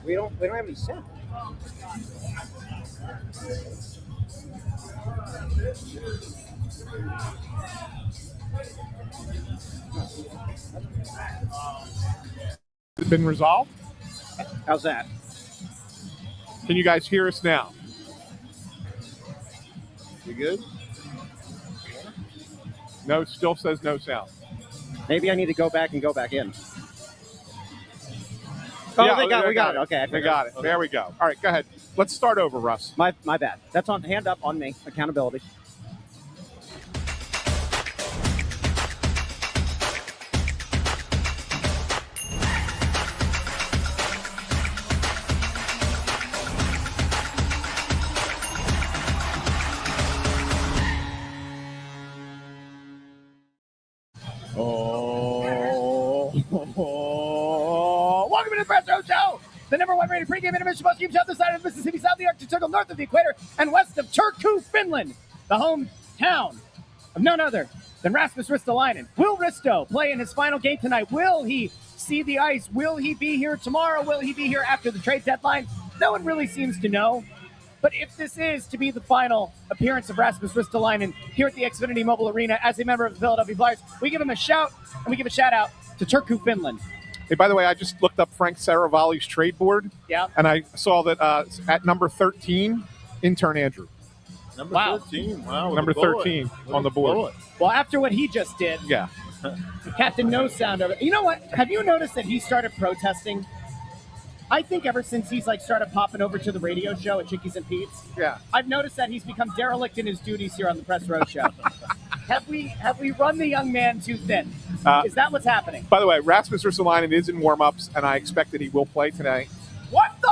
We don't have any sense. Has it been resolved? How's that? Can you guys hear us now? You good? No, still says no sound. Maybe I need to go back and go back in. Oh, Yeah, we got it. Okay, They got it. Okay. There we go. All right, go ahead. Let's start over, Russ. My bad. That's on hand up on me. Accountability. Welcome to the Press Row Show, the #1 rated pregame intermission Postgame show this side of the Mississippi, south of the Arctic Circle, north of the equator, and west of Turku, Finland, the hometown of none other than Rasmus Ristolainen. Will Risto play in his final game tonight? Will he see the ice? Will he be here tomorrow? Will he be here after the trade deadline? No one really seems to know. But if this is to be the final appearance of Rasmus Ristolainen here at the Xfinity Mobile Arena as a member of the Philadelphia Flyers, we give him a shout, and we give a shout-out to Turku, Finland. Hey, by the way, I just looked up Frank Saravalli's trade board. Yeah. And I saw that at number 13, intern Andrew. Number Wow. 13. Wow. Number 13 on the board. Well, after what he just did, Yeah. Captain No Sound over. You know what? Have you noticed that he started protesting? I think ever since he's started popping over to the radio show at Chickies and Pete's, Yeah. I've noticed that he's become derelict in his duties here on the Press Row Show. Have we run the young man too thin? Is that what's happening? By the way, Rasmus Ristolainen is in warm-ups, and I expect that he will play today. What the?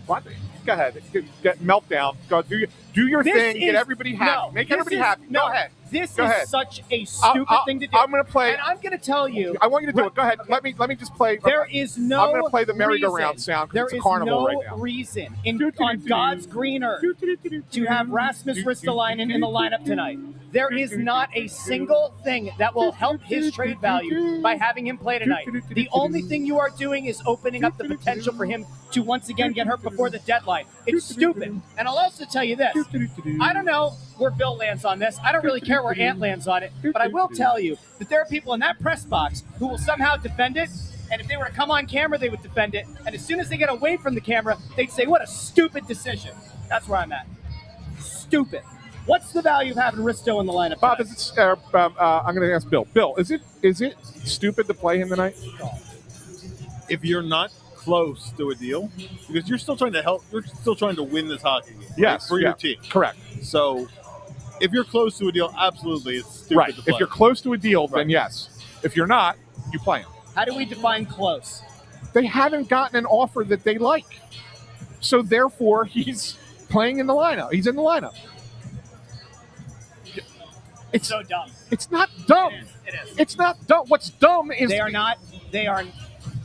What? Go ahead. Get meltdown. Go do your This thing. is- Get everybody happy. no, Make this everybody is- happy. no, Go ahead. This Go is ahead. such a stupid thing to do. I'm going to play. And I'm going to tell you. I want you to do it. Go ahead. Let me just play. There is no I'm going to play the merry-go-round reason- sound There because it's is a carnival no right now. reason on God's green earth to have Rasmus Ristolainen in the lineup tonight. There is not a single thing that will help his trade value by having him play tonight. The only thing you are doing is opening up the potential for him to once again get hurt before the deadline. It's stupid. And I'll also tell you this. I don't know where Bill lands on this. I don't really care where Ant lands on it. But I will tell you that there are people in that press box who will somehow defend it. And if they were to come on camera, they would defend it. And as soon as they get away from the camera, they'd say, what a stupid decision. That's where I'm at. Stupid. What's the value of having Risto in the lineup? Bob, tonight? is it, I'm going to ask Bill. Bill, is it stupid to play him tonight? If you're not close to a deal, because you're still trying to help, you're still trying to win this hockey game, right? Yes, for your team. Correct. So if you're close to a deal, absolutely, it's stupid Right. to play. If you're close to a deal, then Right. yes. If you're not, you play him. How do we define close? They haven't gotten an offer that they like. So therefore, he's playing in the lineup. He's in the lineup. It's So dumb. It's not dumb. It is. It's not dumb. What's dumb is They are not. They are.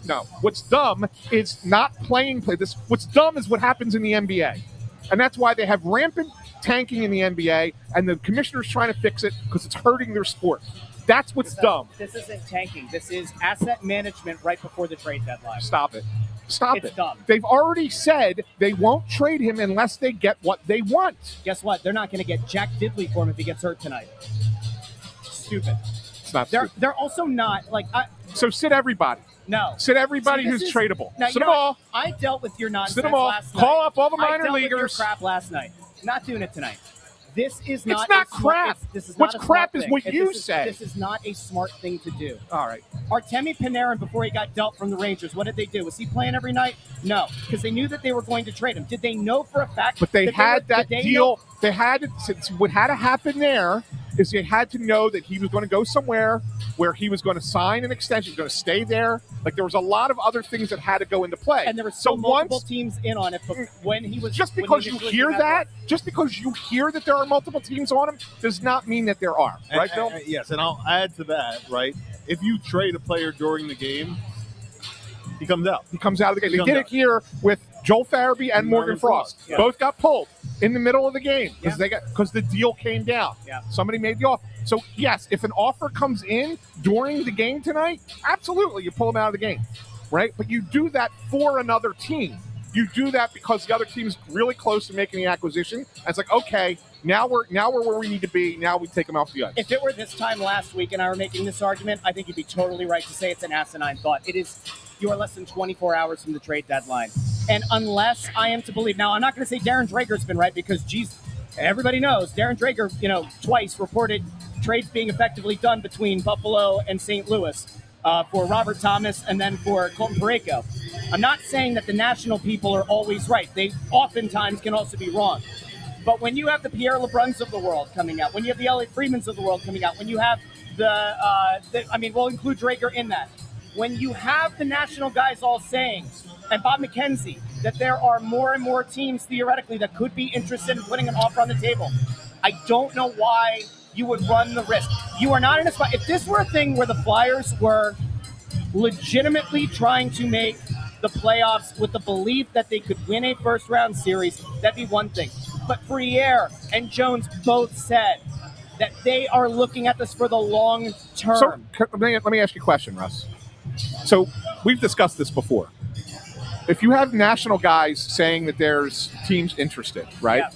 no. What's dumb is not playing play. This. What's dumb is what happens in the NBA, and that's why they have rampant tanking in the NBA, and the commissioner's trying to fix it because it's hurting their sport. That's what's dumb. This isn't tanking. This is asset management right before the trade deadline. Stop it. Stop It's it. dumb. They've already said they won't trade him unless they get what they want. Guess what? They're not going to get Jack Diddley for him if he gets hurt tonight. Stupid. It's not. They're stupid. they're also not like So sit everybody. no. Sit everybody See, this who's is- tradable. Now, Sit you them know all. what? I dealt with your nonsense Sit them all. last night. Call up all the I minor dealt with your leaguers. crap last night. Not doing it tonight. This is not. It's not a smart, crap. This is What's not a crap smart is thing. what you say. This is not a smart thing to do. All right. Artemi Panarin, before he got dealt from the Rangers, what did they do? Was he playing every night? No, because they knew that they were going to trade him. Did they know for a fact? But they had that did they deal. know? They had to, since what had to happen there is they had to know that he was going to go somewhere where he was going to sign an extension, he was going to stay there. Like there was a lot of other things that had to go into play. And there were so multiple teams in on it. But when he was just because you hear that, just because you hear that there are multiple teams on him, does not mean that there are. Right, Bill? Yes, and I'll add to that. Right, if you trade a player during the game, he comes out. He comes out of the game. They did it here with Joel Farabee and Morgan Frost. Yeah. Both got pulled in the middle of the game because the deal came down. Yeah. Somebody made the offer. So, yes, if an offer comes in during the game tonight, absolutely, you pull them out of the game, right? But you do that for another team. You do that because the other team's really close to making the acquisition. And it's like, okay, now we're where we need to be. Now we take them off the ice. If it were this time last week and I were making this argument, I think you'd be totally right to say it's an asinine thought. It is. You are less than 24 hours from the trade deadline. And unless I am to believe, now I'm not going to say Darren Drager's been right because, geez, everybody knows Darren Drager, twice reported trades being effectively done between Buffalo and St. Louis for Robert Thomas and then for Colton Parayko. I'm not saying that the national people are always right. They oftentimes can also be wrong. But when you have the Pierre LeBruns of the world coming out, when you have the Elliot Friedmans of the world coming out, when you have we'll include Drager in that. When you have the national guys all saying, and Bob McKenzie, that there are more and more teams theoretically that could be interested in putting an offer on the table, I don't know why you would run the risk. You are not in a spot. If this were a thing where the Flyers were legitimately trying to make the playoffs with the belief that they could win a first-round series, that'd be one thing. But Briere and Jones both said that they are looking at this for the long term. So let me ask you a question, Russ. So we've discussed this before. If you have national guys saying that there's teams interested, right? Yeah.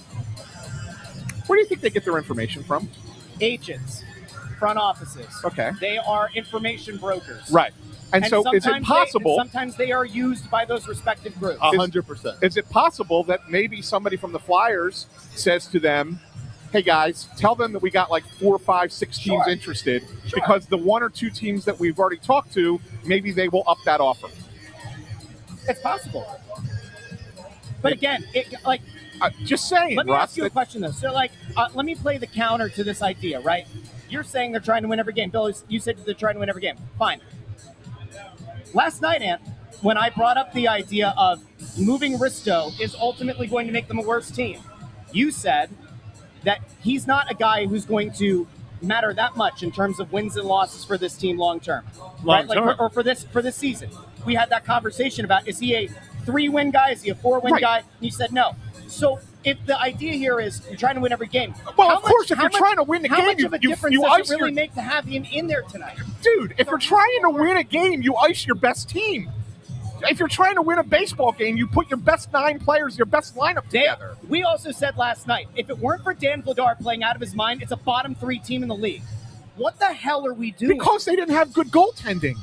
Where do you think they get their information from? Agents, front offices. Okay. They are information brokers. Right. And so is it possible... sometimes they are used by those respective groups. 100%. Is it possible that maybe somebody from the Flyers says to them, hey, guys, tell them that we got like 4, 5, 6 teams interested because the 1 or 2 teams that we've already talked to, maybe they will up that offer. It's possible. But again, just saying, let me Russ, ask you a question, though. So, let me play the counter to this idea, right? You're saying they're trying to win every game. Bill, you said they're trying to win every game. Fine. Last night, Ant, when I brought up the idea of moving Risto is ultimately going to make them a worse team, you said that he's not a guy who's going to matter that much in terms of wins and losses for this team long term, right? Or for this season. We had that conversation about, is he a 3-win guy? Is he a 4-win guy? And you said no. So if the idea here is you're trying to win every game, well, of course, if you're trying to win the game, how much of a difference you does it really make to have him in there tonight? Dude, if you're trying to win a game, you ice your best team. If you're trying to win a baseball game, you put your best 9 players, your best lineup together. We also said last night, if it weren't for Dan Vladar playing out of his mind, it's a bottom 3 team in the league. What the hell are we doing? Because they didn't have good goaltending.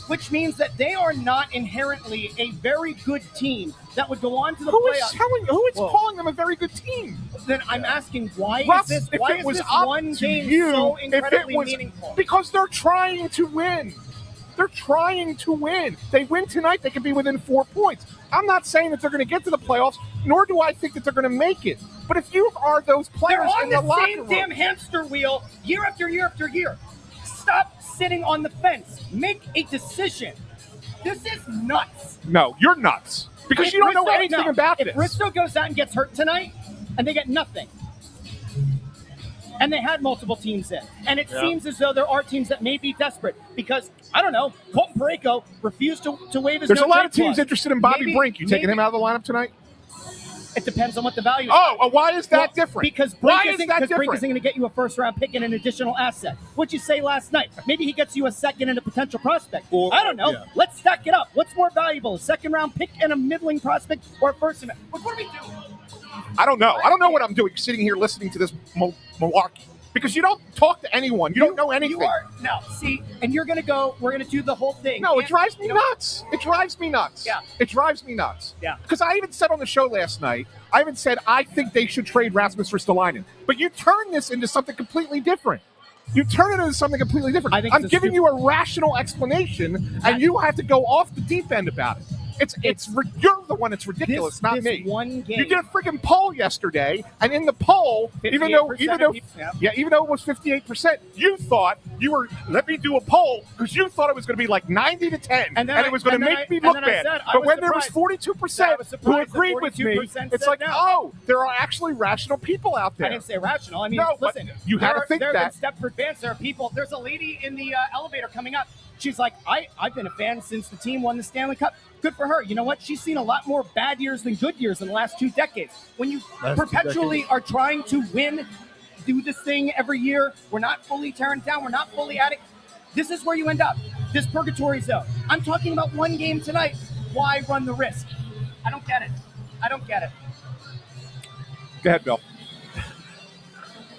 Which means that they are not inherently a very good team that would go on to the playoffs. Who is calling them a very good team? Then I'm asking, why Russ, is this one game so incredibly meaningful? Because they're trying to win. They're trying to win. They win tonight, they can be within 4 points. I'm not saying that they're going to get to the playoffs, nor do I think that they're going to make it. But if you are those players in the locker room... They're on the same damn hamster wheel year after year after year. Stop sitting on the fence. Make a decision. This is nuts. No, you're nuts. Because you don't know anything about this. If Risto goes out and gets hurt tonight, and they get nothing, and they had multiple teams in, and it seems as though there are teams that may be desperate because, I don't know, Colton Parayko refused to waive his There's a lot of trade teams clause. interested in Bobby Brink. You taking him out of the lineup tonight? It depends on what the value is. Oh, why is that different? Because Brink isn't going to get you a first-round pick and an additional asset. What'd you say last night? Maybe he gets you a second and a potential prospect. I don't know. Yeah. Let's stack it up. What's more valuable, a second-round pick and a middling prospect or a first-round? What are we doing? I don't know. I don't know what I'm doing sitting here listening to this Milwaukee. because you don't talk to anyone. You don't know anything. And you're going to go, we're going to do the whole thing. No, it drives me nuts. It drives me nuts. Yeah. It drives me nuts. Yeah. Because I even said on the show last night, I think they should trade Rasmus Ristolainen. But you turn this into something completely different. You turn it into something completely different. I'm giving you a rational explanation, and you have to go off the deep end about it. You're the one that's ridiculous, not me. One game. You did a freaking poll yesterday, and in the poll, even though it was 58%, you thought let me do a poll because you thought it was going to be like 90 to 10, and it was going to make me look bad. But when there was 42% who agreed with me, it's like, there are actually rational people out there. I didn't say rational. I mean, listen, you had to think that. Stepford fans, there are people. There's a lady in the elevator coming up. She's like, I've been a fan since the team won the Stanley Cup. Good for her. You know what? She's seen a lot more bad years than good years in the last 2 decades. When you perpetually are trying to win, do this thing every year, we're not fully tearing down, we're not fully at it. This is where you end up, this purgatory zone. I'm talking about one game tonight. Why run the risk? I don't get it. Go ahead, Bill.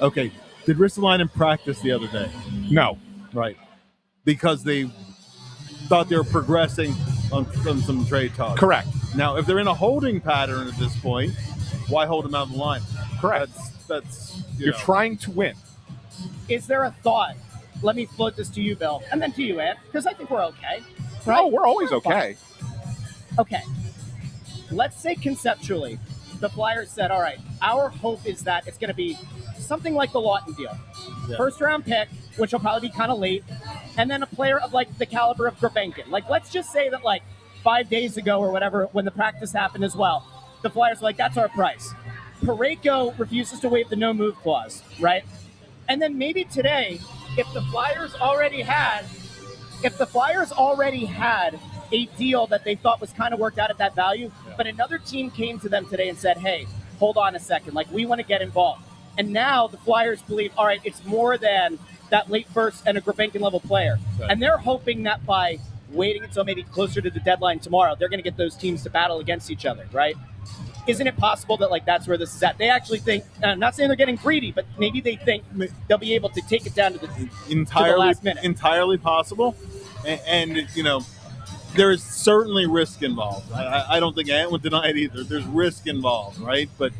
Okay. Did Ristolainen practice the other day? No. Right. Because they thought they were progressing on some trade talk. Correct. Now, if they're in a holding pattern at this point, why hold them out of the line? Correct. You're trying to win. Is there a thought? Let me float this to you, Bill, and then to you, Ed, because I think we're okay. Right? Oh, we're always okay. Okay. Let's say conceptually, the Flyers said, all right, our hope is that it's going to be something like the Lawton deal. Yeah. First-round pick, which will probably be kind of late, and then a player of, like, the caliber of Grabenkin. Like, let's just say that, like, 5 days ago or whatever, when the practice happened as well, the Flyers were like, that's our price. Parayko refuses to waive the no-move clause, right? And then maybe today, if the Flyers already had a deal that they thought was kind of worked out at that value, but another team came to them today and said, hey, hold on a second, like, we want to get involved. And now the Flyers believe, all right, it's more than that late first and a Grabenkin-level player. Right. And they're hoping that by waiting until maybe closer to the deadline tomorrow, they're going to get those teams to battle against each other, right? Isn't it possible that, like, that's where this is at? They actually think, I'm not saying they're getting greedy, but maybe they think they'll be able to take it down to the last minute. Entirely possible. And you know, there is certainly risk involved. I don't think anyone would deny it either. There's risk involved, right? But,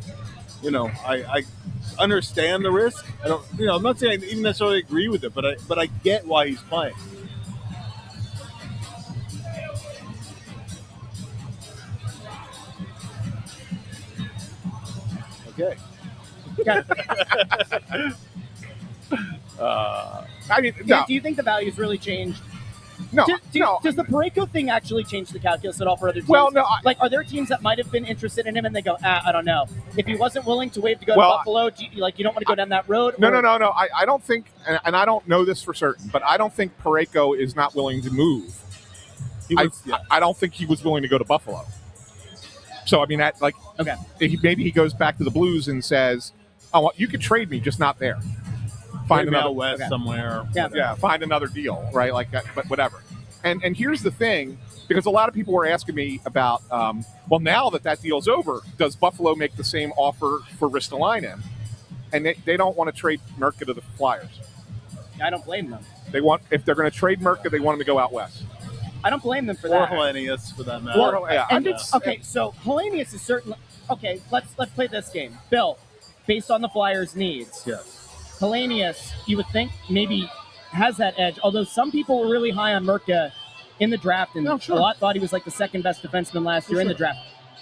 you know, I understand the risk. I'm not saying I even necessarily agree with it, but I get why he's playing. Okay. Do you think the value's really changed? No. Does the Parayko thing actually change the calculus at all for other teams? Well, no. Are there teams that might have been interested in him and they go, I don't know. If he wasn't willing to waive to go to Buffalo, you don't want to go down that road? No. I don't think, and I don't know this for certain, but I don't think Parayko is not willing to move. I don't think he was willing to go to Buffalo. So, I mean, maybe he goes back to the Blues and says, oh, you could trade me, just not there. Find another west somewhere. Yeah, find another deal, right? Like that, but whatever. And here's the thing, because a lot of people were asking me about, now that deal's over, does Buffalo make the same offer for Ristolainen? And they don't want to trade Merca to the Flyers. I don't blame them. If they're going to trade Merca, they want him to go out west. I don't blame them for that. Or Hellenius, for that matter. So Hellenius is certainly okay. Let's play this game, Bill. Based on the Flyers' needs, yes. Hellenius, you would think maybe has that edge. Although some people were really high on Merca in the draft, and a lot thought he was like the second best defenseman last year in the draft.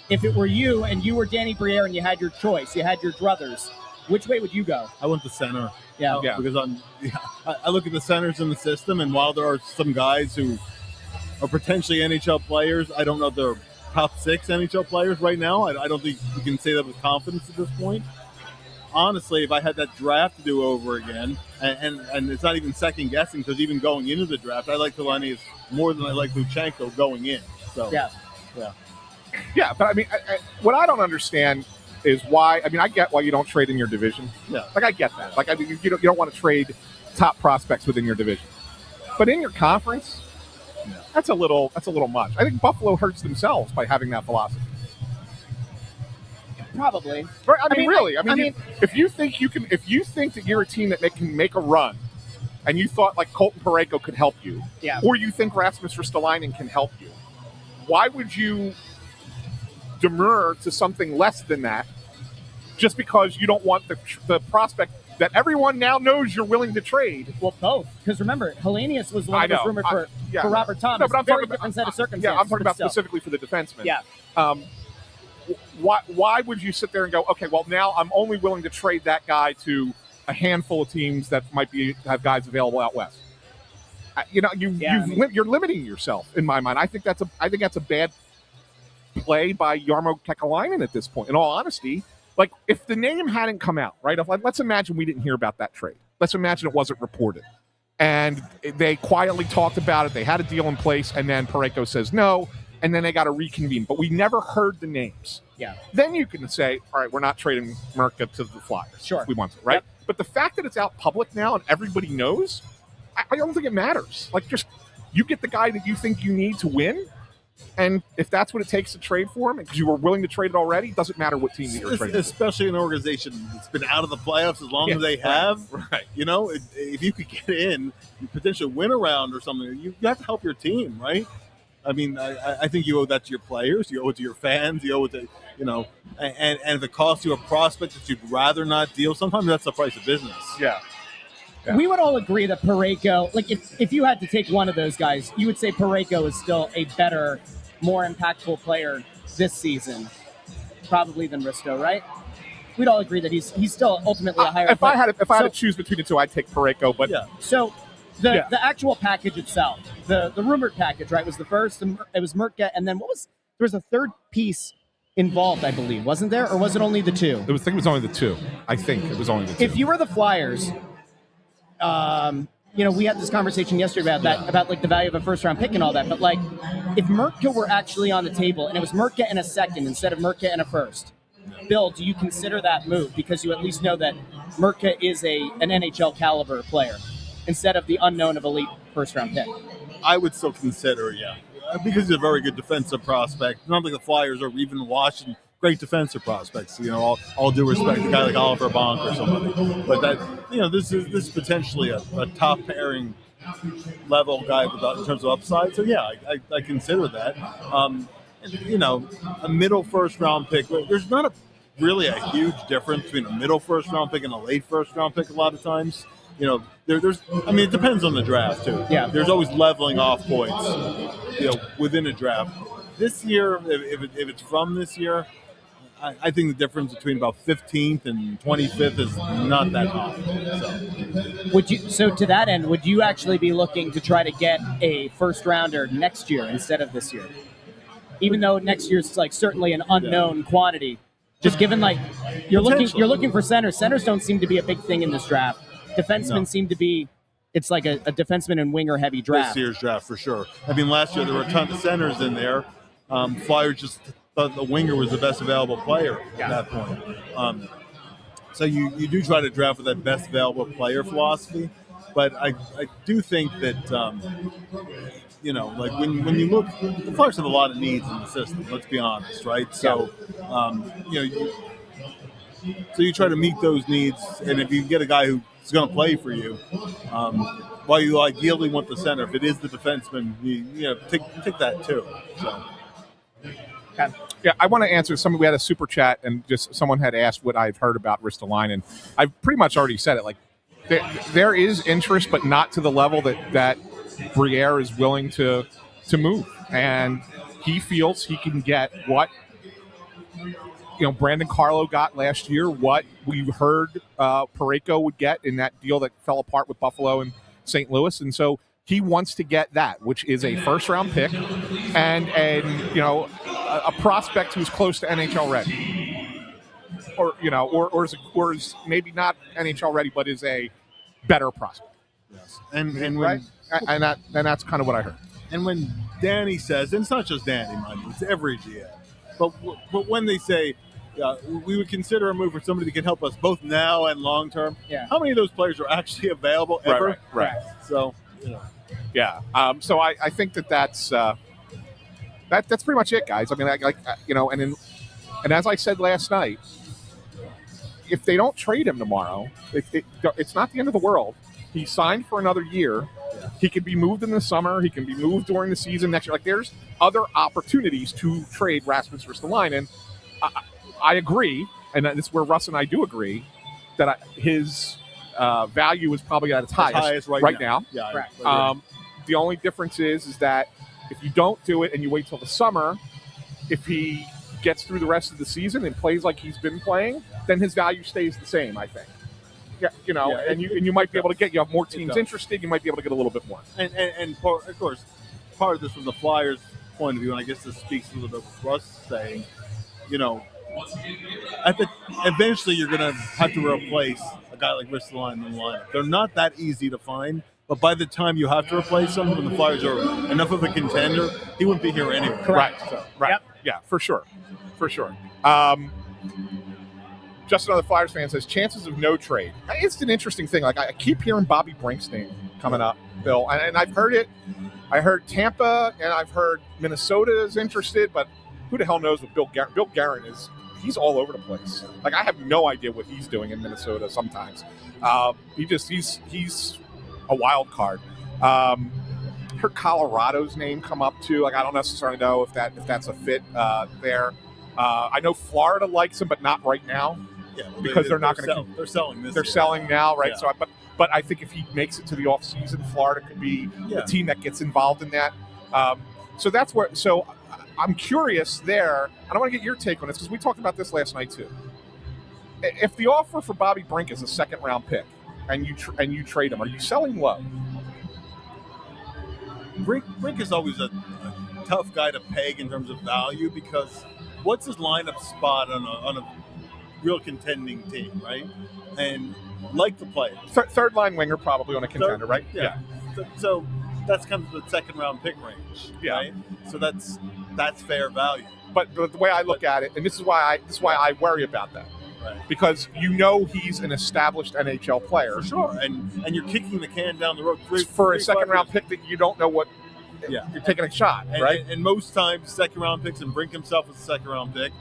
If it were you and you were Danny Briere and you had your choice, you had your druthers, which way would you go? I went the center. Yeah. Because I look at the centers in the system, and while there are some guys who are potentially NHL players, I don't know if they're top 6 NHL players right now. I don't think you can say that with confidence at this point. Honestly, if I had that draft to do over again, and it's not even second guessing, because even going into the draft, I like Hellenius more than I like Luchenko going in. So yeah. But I mean, what I don't understand is why. I mean, I get why you don't trade in your division. Yeah, like I get that. Like, I mean, you don't want to trade top prospects within your division, but in your conference, that's a little much. I think Buffalo hurts themselves by having that philosophy. Probably. Right, I mean, really. If you think that you're a team that can make a run, and you thought like Colton Parayko could help you, or you think Rasmus Ristolainen can help you, why would you demur to something less than that just because you don't want the prospect that everyone now knows you're willing to trade? Well, both. Because remember, Hellenius was the one that was rumored for Robert Thomas. No, but I'm very talking different set of circumstances. Yeah, I'm talking about specifically for the defenseman. Yeah. Why would you sit there and go, okay, well, now I'm only willing to trade that guy to a handful of teams that might have guys available out west? You're limiting yourself in my mind. I think that's a bad play by Jarmo Kekalainen at this point. In all honesty, like if the name hadn't come out, right? Let's imagine we didn't hear about that trade. Let's imagine it wasn't reported, and they quietly talked about it. They had a deal in place, and then Parayko says no, and then they got to reconvene. But we never heard the names. Yeah. Then you can say, all right, we're not trading Merca to the Flyers. Sure. If we want to, right? Yep. But the fact that it's out public now and everybody knows, I don't think it matters. Like, just you get the guy that you think you need to win, and if that's what it takes to trade for him, because you were willing to trade it already, it doesn't matter what team that you're trading for. Especially an organization that's been out of the playoffs as long as they have. Right. If you could get in, you potentially win a round or something, you have to help your team, right? I mean, I think you owe that to your players, you owe it to your fans, you owe it to, and if it costs you a prospect that you'd rather not deal, sometimes that's the price of business. Yeah. We would all agree that Parayko, like if you had to take one of those guys, you would say Parayko is still a better, more impactful player this season, probably than Risto, right? We'd all agree that he's still ultimately a higher player. If I had to choose between the two, I'd take Parayko. But So the actual package itself, the rumored package, right, was the first. It was Merca, and then there was a third piece involved, I believe, wasn't there, or was it only the two? I think it was only the two. If you were the Flyers. We had this conversation yesterday about like the value of a first round pick and all that. But like, if Merca were actually on the table and it was Merca and a second instead of Merca and a first, Bill, do you consider that move because you at least know that Merca is an NHL caliber player instead of the unknown of elite first round pick? I would still consider, because he's a very good defensive prospect. Not like the Flyers or even Washington. Great defensive prospects, all due respect, a guy like Oliver Bonk or somebody. But that, this is potentially a top pairing level guy in terms of upside. So I consider that. A middle first round pick. There's not really a huge difference between a middle first round pick and a late first round pick. A lot of times, it depends on the draft too. Yeah, there's always leveling off points, within a draft. This year, if it's from this year. I think the difference between about 15th and 25th is not that high. So to that end, would you actually be looking to try to get a first rounder next year instead of this year? Even though next year's like certainly an unknown quantity, just given like you're looking for centers. Centers don't seem to be a big thing in this draft. Defensemen seem to be. It's like a defenseman and winger heavy draft. This year's draft for sure. I mean, last year there were a ton of centers in there. Flyers just thought the winger was the best available player at that point. So you do try to draft with that best available player philosophy, but I do think that like when you look, the Flyers have a lot of needs in the system. Let's be honest, right? So so you try to meet those needs, and if you get a guy who's going to play for you, while you ideally want the center, if it is the defenseman, you take that too. So. Yeah, I want to answer we had a super chat, and just someone had asked what I've heard about Ristolainen. I've pretty much already said it. Like, there is interest, but not to the level that Briere is willing to move. And he feels he can get what Brandon Carlo got last year, what we heard Parayko would get in that deal that fell apart with Buffalo and St. Louis. And so he wants to get that, which is a first-round pick and a prospect who's close to NHL ready, or is maybe not NHL ready, but is a better prospect. Yes, and that's kind of what I heard. And when Danny says, and it's not just Danny, mind you, it's every GM, but when they say we would consider a move for somebody that can help us both now and long term, how many of those players are actually available ever? Right. So Yeah. So I think that's pretty much it, guys. I mean, and then And as I said last night, if they don't trade him tomorrow, it's not the end of the world. He signed for another year. Yeah. He can be moved in the summer. He can be moved during the season next year. Like, there's other opportunities to trade Rasmus Ristolainen. I agree, and this is where Russ and I do agree, that his value is probably at its highest right now. Yeah, Correct. The only difference is that if you don't do it and you wait till the summer, if he gets through the rest of the season and plays like he's been playing, then his value stays the same, I think. Yeah, and you might be able to you have more teams interested. You might be able to get a little bit more. And of course, part of this from the Flyers' point of view, and I guess this speaks a little bit with Russ saying, eventually you're going to have to replace a guy like Ristolainen in the lineup. They're not that easy to find, but by the time you have to replace him, when the Flyers are enough of a contender, he wouldn't be here anyway. Correct. So, right. Yep. Yeah, for sure. Just another Flyers fan says, chances of no trade. It's an interesting thing. Like, I keep hearing Bobby Brink's name coming up, Bill, and I've heard it. I heard Tampa, and I've heard Minnesota is interested, but who the hell knows what Bill Guerin? Bill Guerin he's all over the place. Like, I have no idea what he's doing in Minnesota sometimes. He's a wild card. Heard Colorado's name come up too. Like, I don't necessarily know if that's a fit there. I know Florida likes him, but not right now. Yeah, because they're not going to. They're selling this. They're year. selling now, right? Yeah. So, but I think if he makes it to the off season, Florida could be the team that gets involved in that. So that's where. So I'm curious there, and I want to get your take on this because we talked about this last night too. If the offer for Bobby Brink is a second round pick, and you trade him, are you selling low? Brink is always a tough guy to peg in terms of value because what's his lineup spot on a real contending team, right? And like the player. Third line winger probably on a contender, right? Yeah. So that's kind of the second round pick range, right? So that's fair value. But the way I look at it, and this is why I worry about that. Right. Because he's an established NHL player. For sure. And you're kicking the can down the road for a second round pick that you don't know what you're taking a shot, right? And most times second round picks, and Brink himself is a second round pick,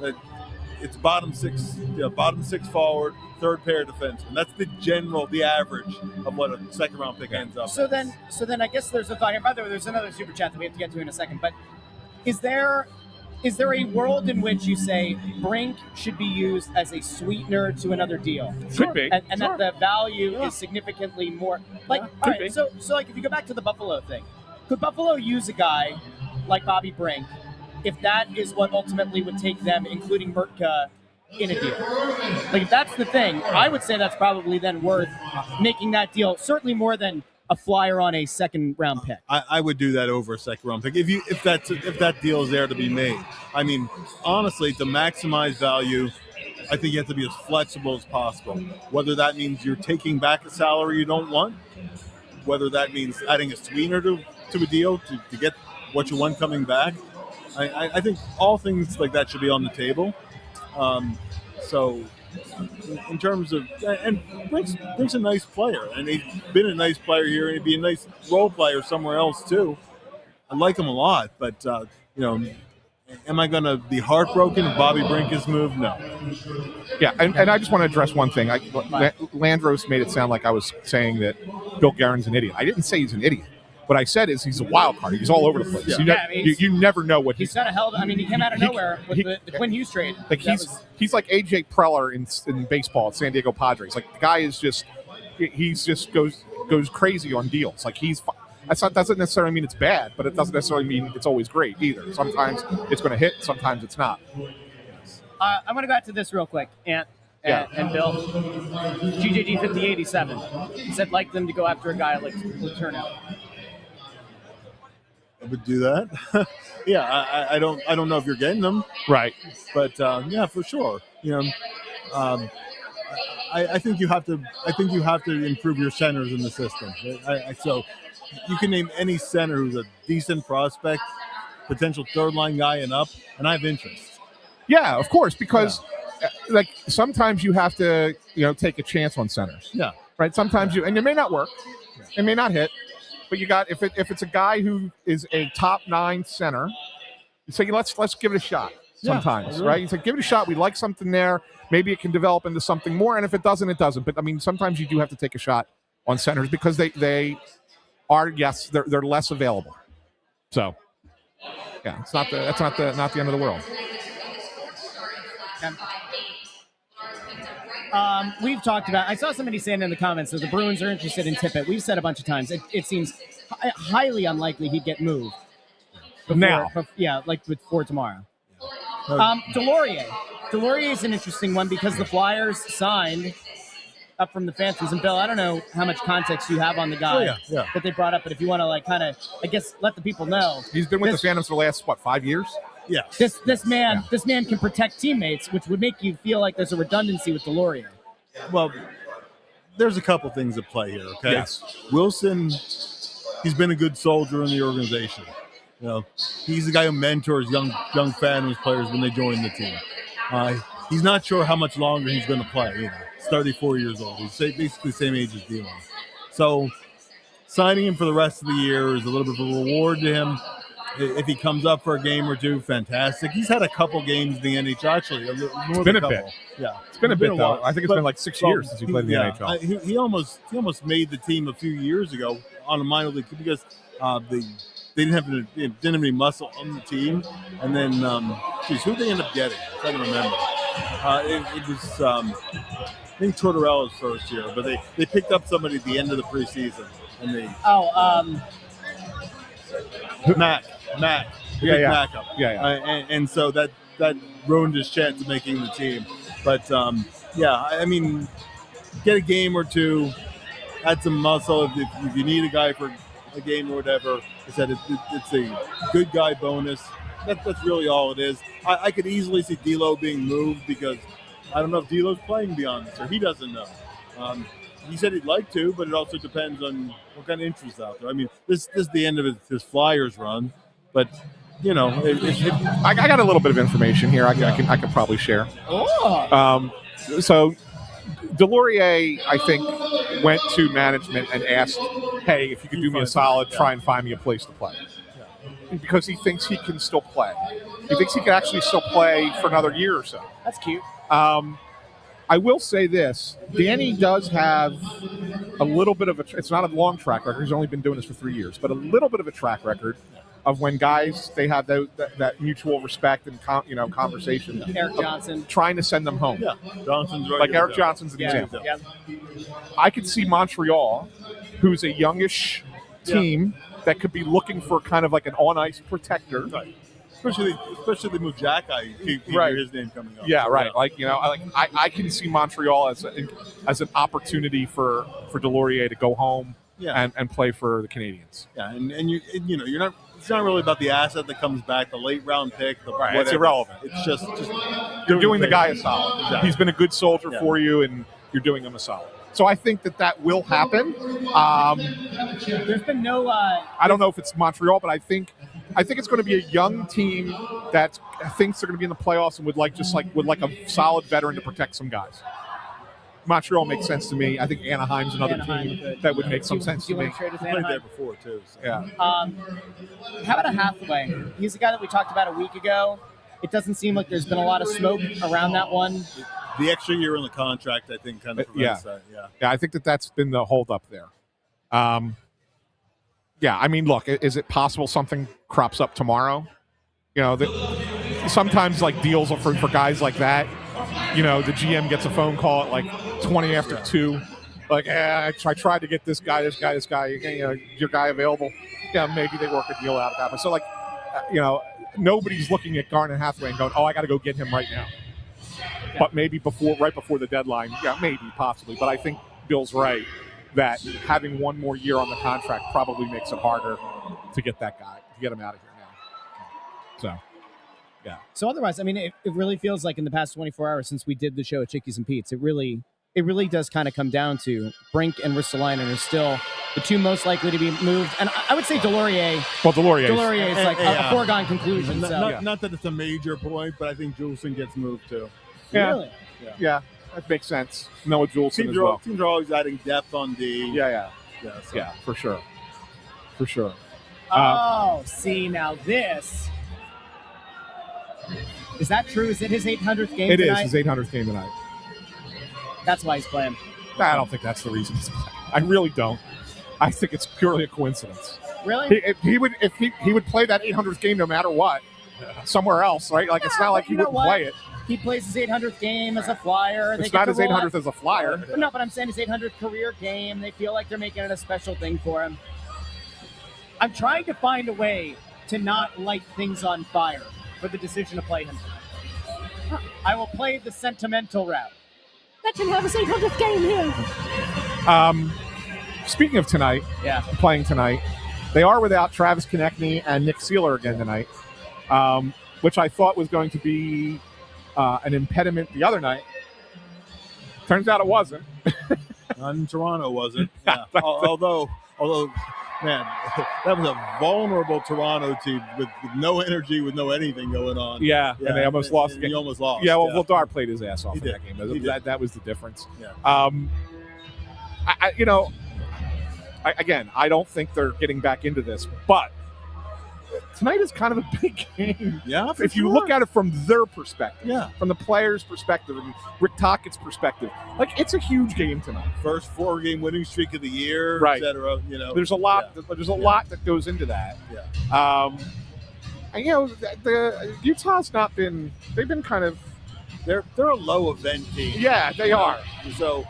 that it's bottom six forward, third pair defenseman. That's the average of what a second round pick ends up. So then I guess there's a thought here. By the way, there's another super chat that we have to get to in a second. But is there a world in which you say Brink should be used as a sweetener to another deal? Could be. And that the value is significantly more. Like, all right, be. so like if you go back to the Buffalo thing, could Buffalo use a guy like Bobby Brink if that is what ultimately would take them, including Mertka, in a deal? Like, if that's the thing, I would say that's probably then worth making that deal, certainly more than a flyer on a second round pick. I would do that over a second round pick if that deal is there to be made. I mean, honestly, to maximize value, I think you have to be as flexible as possible. Whether that means you're taking back a salary you don't want, whether that means adding a sweetener to a deal to get what you want coming back. I think all things like that should be on the table. So in terms of, and Brink's a nice player, and he's been a nice player here, and he'd be a nice role player somewhere else too. I like him a lot, but am I going to be heartbroken if Bobby Brink is moved? No. Yeah, and I just want to address one thing. Landros made it sound like I was saying that Bill Guerin's an idiot. I didn't say he's an idiot. What I said is he's a wild card. He's all over the place. Yeah. You never know what he's kind of held. I mean, he came out of nowhere with the Quinn Hughes trade. Like he's like AJ Preller in baseball at San Diego Padres. Like, the guy is just goes crazy on deals. Like, that doesn't necessarily mean it's bad, but it doesn't necessarily mean it's always great either. Sometimes it's going to hit, sometimes it's not. I'm going to go back to this real quick, and Bill, GJG 5087 said like them to go after a guy like Turnout. I would do that. Yeah, I don't know if you're getting them right, but yeah, for sure. I think you have to improve your centers in the system. So you can name any center who's a decent prospect, potential third line guy and up, and I have interest. Yeah, of course, because like sometimes you have to take a chance on centers. Yeah, right. Sometimes and it may not work, it may not hit. But you got if it's a guy who is a top 9 center, you say let's give it a shot. sometimes, right? He's like, give it a shot. We like something there. Maybe it can develop into something more. And if it doesn't, it doesn't. But I mean, sometimes you do have to take a shot on centers because they are, yes, they're less available. So, yeah, that's not the end of the world. We've talked about. I saw somebody saying in the comments that the Bruins are interested in Tippett. We've said a bunch of times. It seems highly unlikely he'd get moved. Before tomorrow. Delorier is an interesting one because the Flyers signed up from the Phantoms. And Bill, I don't know how much context you have on the guy that they brought up, but if you want to let the people know. He's been with the Phantoms for the last 5 years? Yeah. This man can protect teammates, which would make you feel like there's a redundancy with Delorier. Well, there's a couple things at play here, okay? Yes. Wilson, he's been a good soldier in the organization. You know, he's the guy who mentors young Phantoms players when they join the team. He's not sure how much longer he's going to play. You know, he's 34 years old. He's basically the same age as Dillon. So signing him for the rest of the year is a little bit of a reward to him. If he comes up for a game or two, fantastic. He's had a couple games in the NHL, actually. It's been a bit. Yeah. It's been a bit, though. I think it's been like 6 years since he played in the NHL. He almost made the team a few years ago on a minor league because they didn't have any muscle on the team. And then, who they end up getting? I'm trying to remember. It was, I think Tortorella's first year, but they picked up somebody at the end of the preseason. And they Mac. Mac up. And so that ruined his chance of making the team. But, I mean, get a game or two, add some muscle. If you need a guy for a game or whatever, I said it's a good guy bonus. That's really all it is. I could easily see D'Lo being moved because I don't know if D'Lo's playing beyond this or he doesn't know. He said he'd like to, but it also depends on what kind of interest out there. I mean, this is the end of his Flyers run, but you know, I got a little bit of information here. I can probably share. So Delorier, I think, went to management and asked, "Hey, if you could do me a solid, try and find me a place to play," because he thinks he can still play. He thinks he can actually still play for another year or so. That's cute. I will say this. Danny does have a little bit of it's not a long track record. He's only been doing this for 3 years, but a little bit of a track record of when guys, they have that mutual respect and conversation. Eric Johnson. Trying to send them home. Yeah, Johnson's right. Like Eric Johnson's an example. Yeah. I could see Montreal, who's a youngish team that could be looking for kind of like an on-ice protector. Right. Especially the Mujaka, hear his name coming up. Yeah, right. I can see Montreal as an opportunity for Delorier to go home and play for the Canadians. Yeah, and you're not. It's not really about the asset that comes back, the late round pick. It's irrelevant. It's just you're doing the guy a solid. Exactly. He's been a good soldier for you, and you're doing him a solid. So I think that will happen. There's been no. I don't know if it's Montreal, but I think it's going to be a young team that thinks they're going to be in the playoffs and would like a solid veteran to protect some guys. Montreal makes sense to me. I think Anaheim's another team that would make some sense to me. He played there before too. So. Yeah. How about a Hathaway? He's the guy that we talked about a week ago. It doesn't seem like there's been a lot of smoke around that one. The extra year in the contract, I think, kind of prevents that. Yeah, I think that's been the holdup there. I mean, look, is it possible something crops up tomorrow? You know, sometimes like deals are for guys like that. You know, the GM gets a phone call at like 20 after 2. Like, I tried to get this guy. You know, your guy available? Yeah, maybe they work a deal out at that. But so, like, nobody's looking at Garnet Hathaway and going, "Oh, I got to go get him right now." Yeah. But maybe right before the deadline, maybe, possibly. But I think Bill's right that having one more year on the contract probably makes it harder to get that guy, to get him out of here now. So, yeah. So otherwise, I mean, it really feels like in the past 24 hours since we did the show at Chickies and Pete's, it really does kind of come down to Brink and Ristolainen are still the two most likely to be moved. And I would say Delorier. Well, Delorier is like a foregone conclusion. Not that it's a major point, but I think Juleson gets moved too. Yeah. Really? Yeah, that makes sense. Noah Juleson as well. Teams are always adding depth on D. Yeah, for sure. Is that true? Is it his 800th game It tonight? is his 800th game tonight. That's why he's playing. I don't think that's the reason he's playing. I really don't. I think it's purely a coincidence. Really? He would play that 800th game no matter what, somewhere else, right? Like it's not like he wouldn't play it. He plays his 800th game as a flyer. It's not his 800th as a flyer. No, but I'm saying his 800th career game. They feel like they're making it a special thing for him. I'm trying to find a way to not light things on fire for the decision to play him. I will play the sentimental route. Let him have his 800th game here. Speaking of tonight, playing tonight, they are without Travis Konechny and Nick Seeler again tonight, which I thought was going to be an impediment the other night. Turns out it wasn't. Not in Toronto, was it? Yeah. although, man, that was a vulnerable Toronto team with no energy, with no anything going on. Yeah, and they almost lost. He almost lost. Yeah, well, Vladar played his ass off He in did. that game. He did. That was the difference. Yeah. I don't think they're getting back into this, but tonight is kind of a big game. Yeah, if you look at it from their perspective, Yeah. from the players' perspective and Rick Tockett's perspective, like it's a huge game tonight. First 4-game winning streak of the year, Right. et cetera. You know, There's a lot. There's a lot that goes into that. Yeah. And the Utah's not been. They've been kind of. They're a low event team. Yeah, they are. So,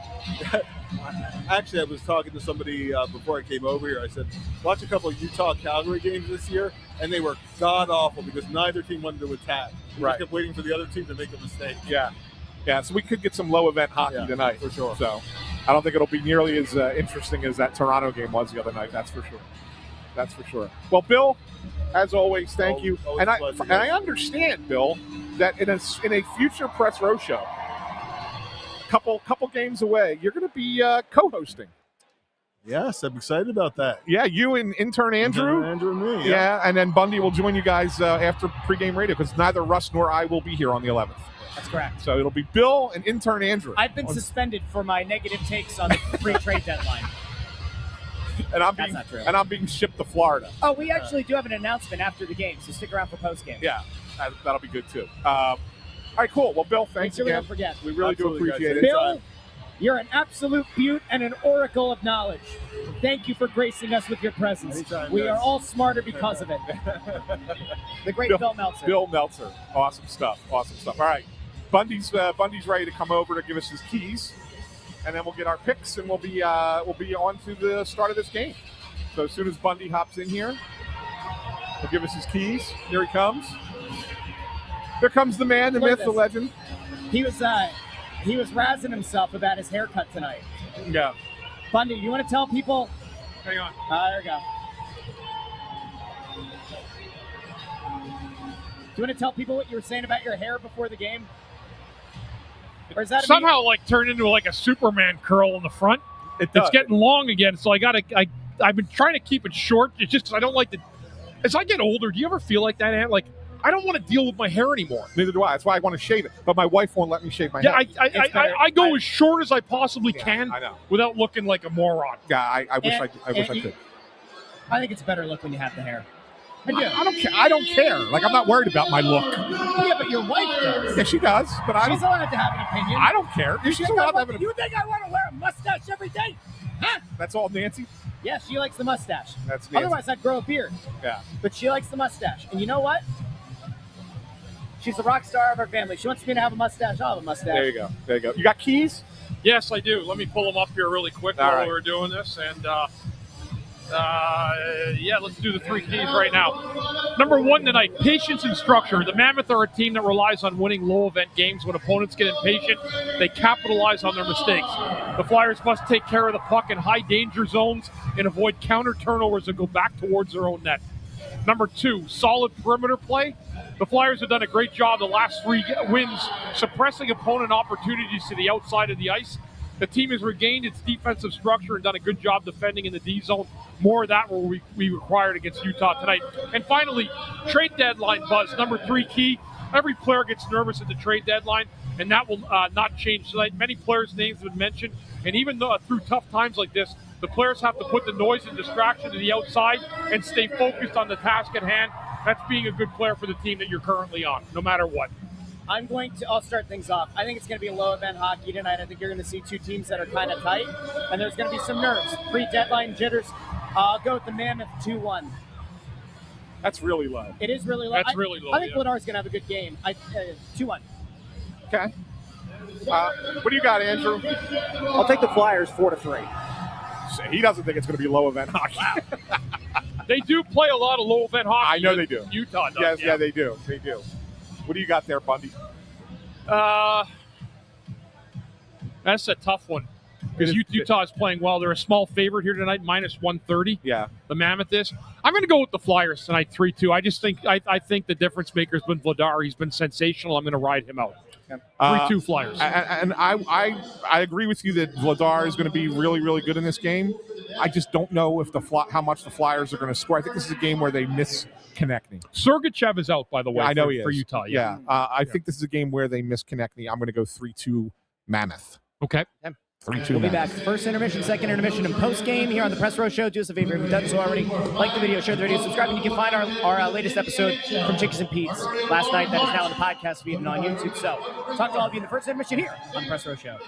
actually, I was talking to somebody before I came over here. I said, watch a couple of Utah-Calgary games this year, and they were god-awful because neither team wanted to attack. They just kept waiting for the other team to make a mistake. Yeah. So we could get some low-event hockey tonight. For sure. So I don't think it'll be nearly as interesting as that Toronto game was the other night. That's for sure. Well, Bill, as always, thank you. Always And a pleasure, I understand, Bill, that in a future Press Row show, couple games away, you're going to be co-hosting. Yes, I'm excited about that. Yeah, you and intern Andrew. Andrew and me. Yeah, and then Bundy will join you guys after pregame radio because neither Russ nor I will be here on the 11th. That's correct. So it'll be Bill and intern Andrew. I've been suspended for my negative takes on the pre-trade deadline. And I'm That's not true. I'm being shipped to Florida. Oh, we actually do have an announcement after the game, so stick around for postgame. Yeah, that'll be good too. All right, cool. Well, Bill, thanks Make sure we again. don't forget. We really do Absolutely, appreciate guys. it. Bill, you're an absolute beaut and an oracle of knowledge. Thank you for gracing us with your presence. Anytime, we guys. are all smarter because of it. The great Bill Meltzer. Bill Meltzer. Awesome stuff. All right. Bundy's ready to come over to give us his keys, and then we'll get our picks, and we'll be on to the start of this game. So as soon as Bundy hops in here, he'll give us his keys. Here he comes. Here comes the man, the Look at myth, the this. legend. He was razzing himself about his haircut tonight. Yeah. Bundy, you want to tell people? Hang on. There we go. Do you want to tell people what you were saying about your hair before the game? Or is that somehow turned into like a Superman curl in the front? It's getting long again, so I've been trying to keep it short. It's just 'cause I don't like as I get older, do you ever feel like that, Ant? Like, I don't want to deal with my hair anymore. Neither do I. That's why I want to shave it. But my wife won't let me shave my hair. I go as short as I possibly can I know. without looking like a moron. Yeah, I wish I could. I think it's a better look when you have the hair. I do. I don't care. Like, I'm not worried about my look. Yeah, but your wife does. Yeah, she does. But I She's don't. allowed to have an opinion. I don't care. She's allowed to have an You think I want to wear a mustache every day? Huh? That's all, Nancy. Yeah, she likes the mustache. That's Nancy. Otherwise, I'd grow a beard. Yeah. But she likes the mustache. And you know what? She's the rock star of our family. She wants me to have a mustache. I'll have a mustache. There you go. You got keys? Yes, I do. Let me pull them up here really quick All while right. we're doing this. And, let's do the 3 keys right now. Number 1 tonight, patience and structure. The Mammoth are a team that relies on winning low-event games. When opponents get impatient, they capitalize on their mistakes. The Flyers must take care of the puck in high-danger zones and avoid counter turnovers and go back towards their own net. Number 2, solid perimeter play. The Flyers have done a great job the last 3 wins suppressing opponent opportunities to the outside of the ice. The team has regained its defensive structure and done a good job defending in the D zone. More of that will be required against Utah tonight. And finally, trade deadline buzz. Number 3 key. Every player gets nervous at the trade deadline, and that will not change tonight. Many players' names have been mentioned, and even though through tough times like this, the players have to put the noise and distraction to the outside and stay focused on the task at hand. That's being a good player for the team that you're currently on, no matter what. I'll start things off. I think it's going to be a low event hockey tonight. I think you're going to see two teams that are kind of tight, and there's going to be some nerves, pre-deadline jitters. I'll go with the Mammoth 2-1. That's really low. It is really low. That's really low. I think yeah. Vladar's going to have a good game. 2-1. Okay. What do you got, Andrew? I'll take the Flyers 4-3. He doesn't think it's going to be low event hockey. They do play a lot of low event hockey. I know they do. Utah does. Yes, yeah, they do. They do. What do you got there, Bundy? That's a tough one. Because Utah is playing well. They're a small favorite here tonight, minus 130. Yeah. The Mammoth is. I'm going to go with the Flyers tonight, 3-2. I just think I think the difference maker has been Vladar. He's been sensational. I'm going to ride him out. 3-2 Flyers. And I agree with you that Vladar is going to be really, really good in this game. I just don't know if how much the Flyers are going to score. I think this is a game where they miss Konechny. Sergachev is out, by the way. I know for Utah. Yeah. I think this is a game where they miss Konechny. I'm going to go 3-2 Mammoth. Okay. 3-2 We'll be back. Mammoth. First intermission, second intermission, and post-game here on the Press Row Show. Do us a favor if you've done so already. Like the video, share the video, subscribe, and you can find our latest episode from Chickies and Pete's last night. That is now on the podcast feed and on YouTube. So, talk to all of you in the first intermission here on the Press Row Show.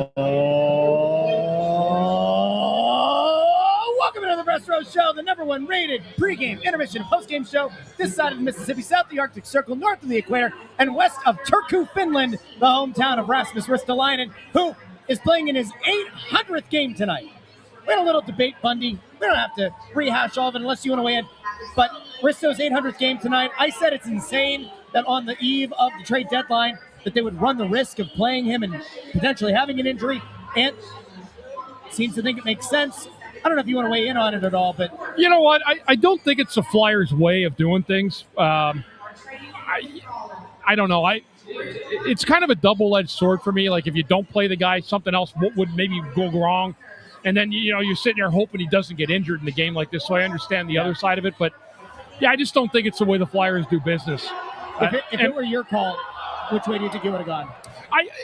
Welcome to the Best Row Show, the #1 rated pregame, intermission, postgame show this side of the Mississippi, south of the Arctic Circle, north of the equator, and west of Turku, Finland, the hometown of Rasmus Ristolainen, who is playing in his 800th game tonight. We had a little debate, Bundy. We don't have to rehash all of it unless you want to weigh in. But Risto's 800th game tonight. I said it's insane that on the eve of the trade deadline that they would run the risk of playing him and potentially having an injury. And seems to think it makes sense. I don't know if you want to weigh in on it at all, but You know what? I don't think it's the Flyers' way of doing things. I don't know. It's kind of a double-edged sword for me. Like, if you don't play the guy, something else would maybe go wrong. And then, you're sitting there hoping he doesn't get injured in a game like this. So I understand the other side of it. But, yeah, I just don't think it's the way the Flyers do business. if it were your call, which way do you think you would have gone?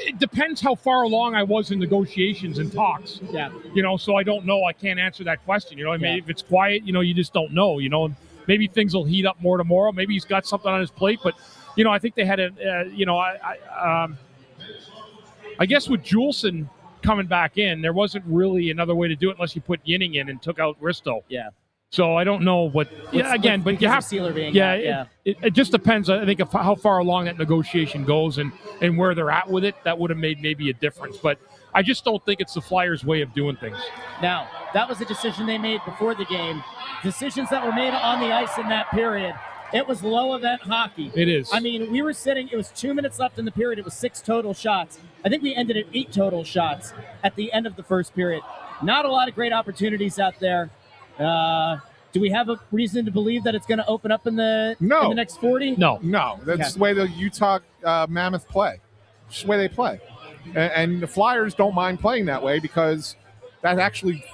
It depends how far along I was in negotiations and talks. Yeah. So I don't know. I can't answer that question. I mean, Yeah. if it's quiet, you just don't know. And maybe things will heat up more tomorrow. Maybe he's got something on his plate. But, I think they had I guess with Juleson coming back in, there wasn't really another way to do it unless you put Yinning in and took out Risto. Yeah. So I don't know what. Yeah, again, but you have Sealer being yeah, out, yeah. It just depends. I think of how far along that negotiation goes and where they're at with it. That would have made maybe a difference. But I just don't think it's the Flyers' way of doing things. Now, that was a decision they made before the game. Decisions that were made on the ice in that period. It was low event hockey. It is. I mean, we were sitting, it was 2 minutes left in the period. It was 6 total shots. I think we ended at 8 total shots at the end of the first period. Not a lot of great opportunities out there. Do we have a reason to believe that it's going to open up in the next 40? No. That's the way the Utah Mammoth play. It's the way they play. And the Flyers don't mind playing that way because that actually,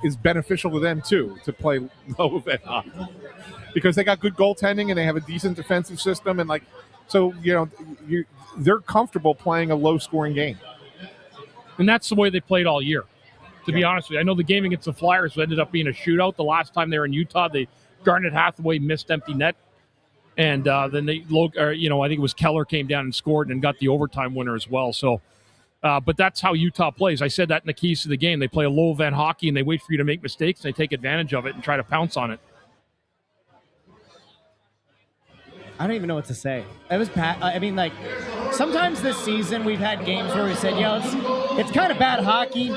is beneficial to them too, to play low event hockey. Because they got good goaltending and they have a decent defensive system. And they're comfortable playing a low scoring game. And that's the way they played all year. To be honest with you, I know the game against the Flyers ended up being a shootout. The last time they were in Utah, Garnet Hathaway missed empty net, and then I think it was Keller came down and scored and got the overtime winner as well. So, but that's how Utah plays. I said that in the keys to the game. They play a low event hockey and they wait for you to make mistakes. And they take advantage of it and try to pounce on it. I don't even know what to say. It was sometimes this season we've had games where we said, it's kind of bad hockey.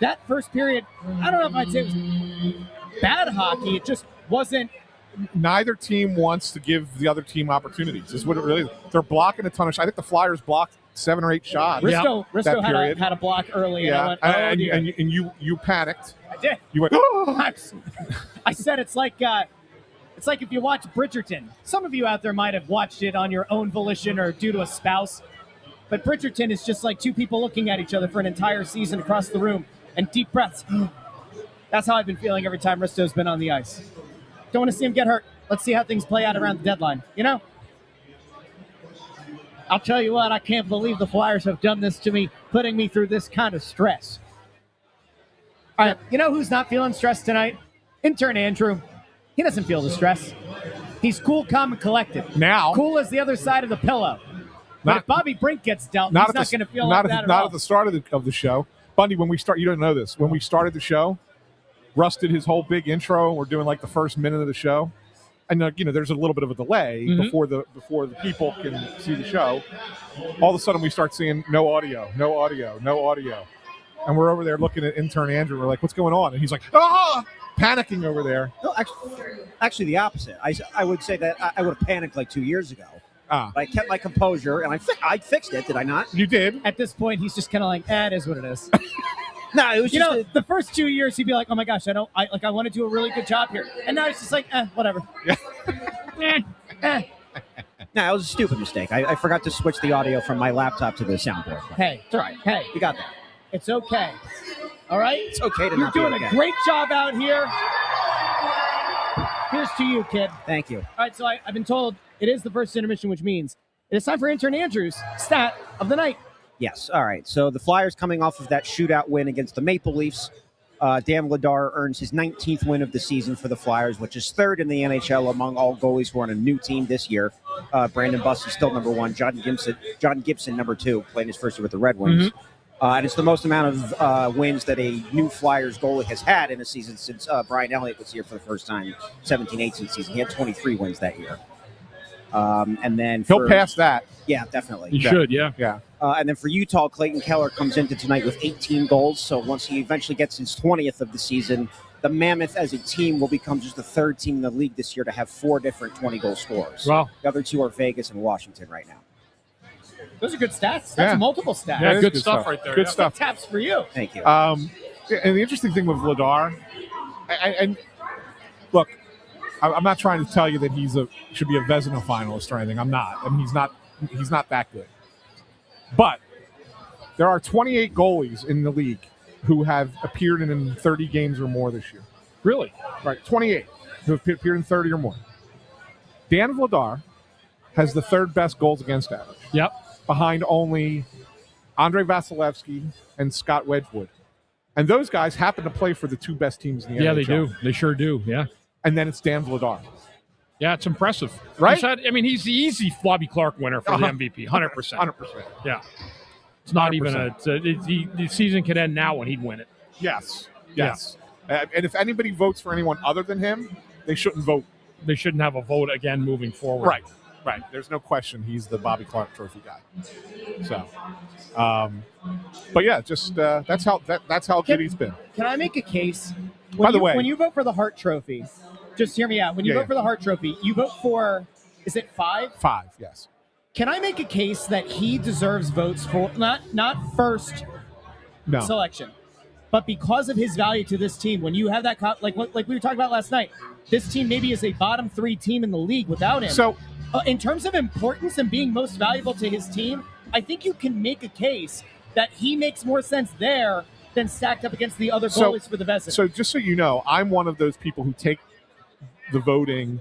That first period, I don't know if I'd say it was bad hockey. It just wasn't. Neither team wants to give the other team opportunities. Is what it really is. They're blocking a ton of shots. I think the Flyers blocked 7 or 8 shots. Risto had a block early. Yeah, and you panicked. I did. You went. Oh! I said it's like if you watch Bridgerton. Some of you out there might have watched it on your own volition or due to a spouse. But Bridgerton is just like two people looking at each other for an entire season across the room. And deep breaths. That's how I've been feeling every time Risto's been on the ice. Don't want to see him get hurt. Let's see how things play out around the deadline. I'll tell you what, I can't believe the Flyers have done this to me, putting me through this kind of stress. All right, who's not feeling stressed tonight? Intern Andrew. He doesn't feel the stress. He's cool, calm, and collected. Now. Cool as the other side of the pillow. But if Bobby Brink gets dealt, he's not going to feel like that at all. Not at the start of the show. Bundy, when we start, you don't know this. When we started the show, Russ did his whole big intro, and we're doing like the first minute of the show. And there's a little bit of a delay before the people can see the show. All of a sudden, we start seeing no audio, and we're over there looking at intern Andrew. We're like, "What's going on?" And he's like, panicking over there. No, actually, the opposite. I would say that I would have panicked like 2 years ago. But I kept my composure, and I fixed it. Did I not? You did. At this point, he's just kind of like, it is what it is. No, it was just the first 2 years, he'd be like, oh my gosh, I want to do a really good job here. And now he's just like, whatever. No, it was a stupid mistake. I forgot to switch the audio from my laptop to the soundboard. Hey, it's all right. Hey, you got that. It's okay. All right? It's okay to You're not be doing okay. a great job out here. Here's to you, kid. Thank you. All right, so I've been told it is the first intermission, which means it is time for intern Andrew's stat of the night. Yes. All right. So the Flyers coming off of that shootout win against the Maple Leafs. Dan Vladar earns his 19th win of the season for the Flyers, which is third in the NHL among all goalies who are on a new team this year. Brandon Buss is still number one. John Gibson, number two, playing his first year with the Red Wings. And it's the most amount of wins that a new Flyers goalie has had in a season since Brian Elliott was here for the first time, 17-18 season. He had 23 wins that year. And then he'll pass that. Yeah, definitely. He should, yeah. Yeah. And then for Utah, Clayton Keller comes into tonight with 18 goals. So once he eventually gets his 20th of the season, the Mammoth as a team will become just the third team in the league this year to have 4 different 20-goal scorers. Wow. The other 2 are Vegas and Washington right now. Those are good stats. That's multiple stats. Yeah, That is good stuff right there. Good yeah. stuff. Taps for you. Thank you. And the interesting thing with Vladar, and look, I'm not trying to tell you that should be a Vezina finalist or anything. I'm not. I mean, he's not that good. But there are 28 goalies in the league who have appeared in 30 games or more this year. Really? Right, 28 who have appeared in 30 or more. Dan Vladar has the 3rd best goals against average. Yep. Behind only Andrei Vasilevsky and Scott Wedgwood. And those guys happen to play for the 2 best teams in the NHL. Yeah, they do. They sure do, yeah. And then it's Dan Vladar. Yeah, it's impressive. Right? He's the easy Bobby Clark winner for the MVP, 100%. 100%. Yeah. It's not 100%. even the season could end now when he'd win it. Yes. And if anybody votes for anyone other than him, they shouldn't vote. They shouldn't have a vote again moving forward. Right. There's no question he's the Bobby Clark Trophy guy. So, but yeah, just that's how good he's been. Can I make a case? By the way, when you vote for the Hart Trophy, just hear me out. When you vote for the Hart Trophy, you vote for, is it 5? 5, yes. Can I make a case that he deserves votes for not first selection, but because of his value to this team? When you have that, like we were talking about last night, this team maybe is a bottom 3 team in the league without him. So, in terms of importance and being most valuable to his team, I think you can make a case that he makes more sense there than stacked up against the other goalies for the Vezina. So just so you know, I'm one of those people who take the voting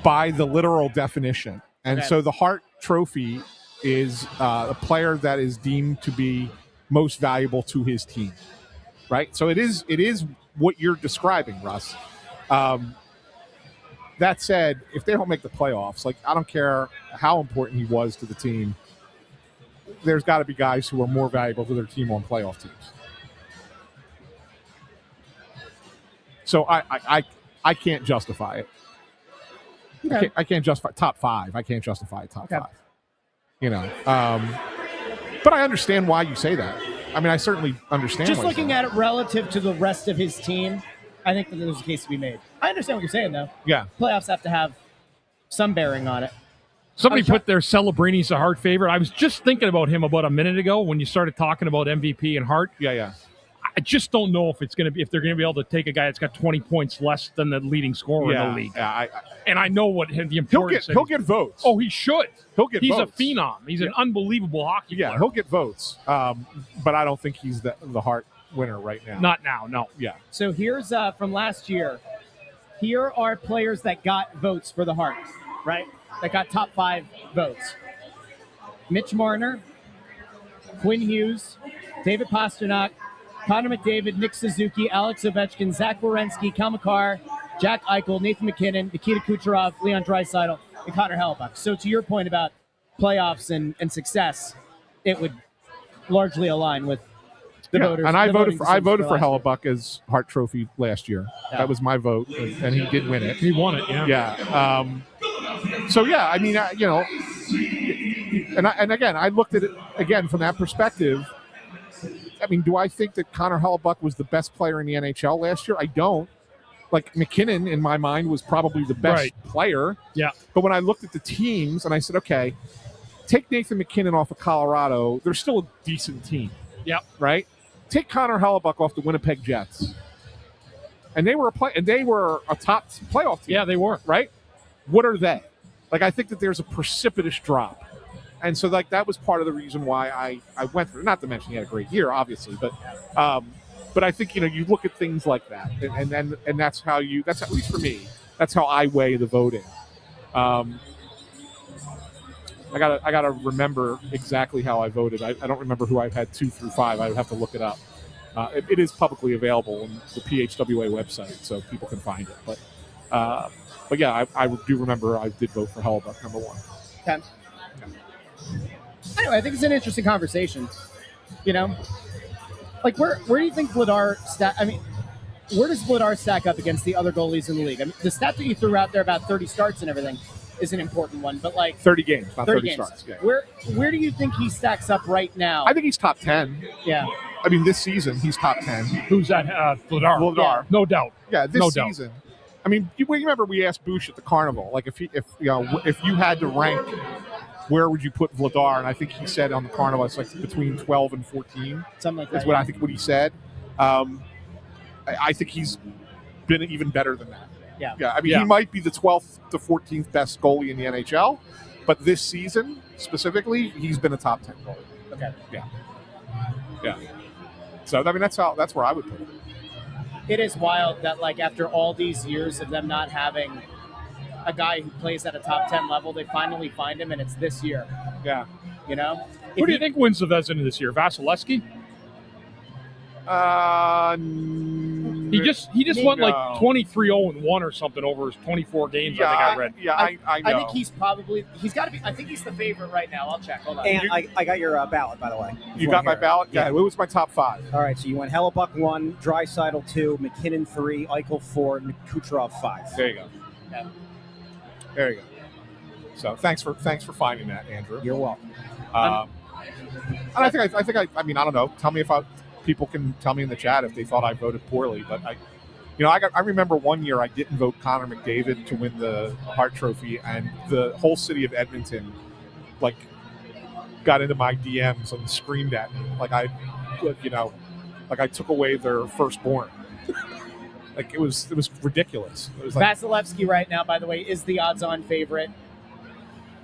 by the literal definition. And so the Hart Trophy is a player that is deemed to be most valuable to his team, right? So it is what you're describing, Russ. That said, if they don't make the playoffs, like I don't care how important he was to the team, there's got to be guys who are more valuable to their team on playoff teams. So I can't justify it. Okay. I can't justify top 5. I can't justify top 5. You know, but I understand why you say that. I mean, I certainly understand. Just looking at it relative to the rest of his team, I think that there's a case to be made. I understand what you're saying, though. Yeah. Playoffs have to have some bearing on it. Somebody put their Celebrini's a Hart favorite. I was just thinking about him about a minute ago when you started talking about MVP and Hart. Yeah. I just don't know if they're going to be able to take a guy that's got 20 points less than the leading scorer in the league. Yeah, and I know what the importance. He'll get votes. Oh, he should. He's votes. a phenom. He's an unbelievable hockey player. Yeah, he'll get votes. But I don't think he's the Hart winner right now. Not now, no. Yeah. So here's from last year. Here are players that got votes for the Hart, right? That got top 5 votes. Mitch Marner, Quinn Hughes, David Pasternak, Connor McDavid, Nick Suzuki, Alex Ovechkin, Zach Werenski, Cal McCarr, Jack Eichel, Nathan McKinnon, Nikita Kucherov, Leon Draisaitl, and Connor Hellebuyck. So to your point about playoffs and success, it would largely align with the voters. And I voted for Hellebuyck as Hart Trophy last year. Yeah. That was my vote, and he did win it. He won it, yeah. Yeah. So yeah, I mean, you know, and again, I looked at it again from that perspective. I mean, do I think that Connor Hellebuyck was the best player in the NHL last year? I don't. Like, McKinnon, in my mind, was probably the best player. Yeah. But when I looked at the teams and I said, okay, take Nathan McKinnon off of Colorado, they're still a decent team. Yeah. Right? Take Connor Hellebuyck off the Winnipeg Jets. And they were a top playoff team. Yeah, they were. Right? What are they? Like, I think that there's a precipitous drop. And so, like, that was part of the reason why I went through. Not to mention he had a great year, obviously, but I think, you know, you look at things like that, and that's how that's at least for me. That's how I weigh the voting. I gotta remember exactly how I voted. I don't remember who I've had 2 through 5. I would have to look it up. It is publicly available on the PHWA website, so people can find it. But yeah, I do remember I did vote for Hellebuyck, number 1. Okay. Anyway, I think it's an interesting conversation. You know, like where do you think Vladar where does Vladar stack up against the other goalies in the league? I mean, the stat that you threw out there about 30 starts and everything is an important one, but like 30 games, not 30 games. starts. Yeah. Where do you think he stacks up right now? I think he's top 10. Yeah. I mean, this season he's top 10. Who's that? Vladar. Vladar. Yeah. No doubt. Yeah, this No doubt. season. I mean, you remember we asked Bush at the carnival, like if you had to rank, where would you put Vladar? And I think he said on the carnival it's like between 12 and 14. Something like that. Is what I think what he said. I think he's been even better than that. Yeah. I mean, he might be the 12th to 14th best goalie in the NHL, but this season specifically, he's been a top 10 goalie. Okay. Yeah. So I mean, that's where I would put it. It is wild that like after all these years of them not having a guy who plays at a top 10 level, they finally find him, and it's this year. Yeah. You know? Who do you think wins the Vezina this year? Vasilevsky? He just went like 23-0-1 or something over his 24 games. I think I read. I know. I think he's got to be. I think he's the favorite right now. I'll check. Hold on. And I got your ballot, by the way. You got my ballot? Yeah. It was my top 5. All right, so you went Hellebuck 1, Draisaitl 2, McKinnon 3, Eichel 4, and Kucherov 5. There you go. Yeah. There you go. So thanks for finding that, Andrew. You're welcome. And I don't know. Tell me if people can tell me in the chat if they thought I voted poorly, but I remember one year I didn't vote Connor McDavid to win the Hart Trophy, and the whole city of Edmonton like got into my DMs and screamed at me like I took away their firstborn. Like it was ridiculous. It was like, Vasilevsky right now, by the way, is the odds-on favorite.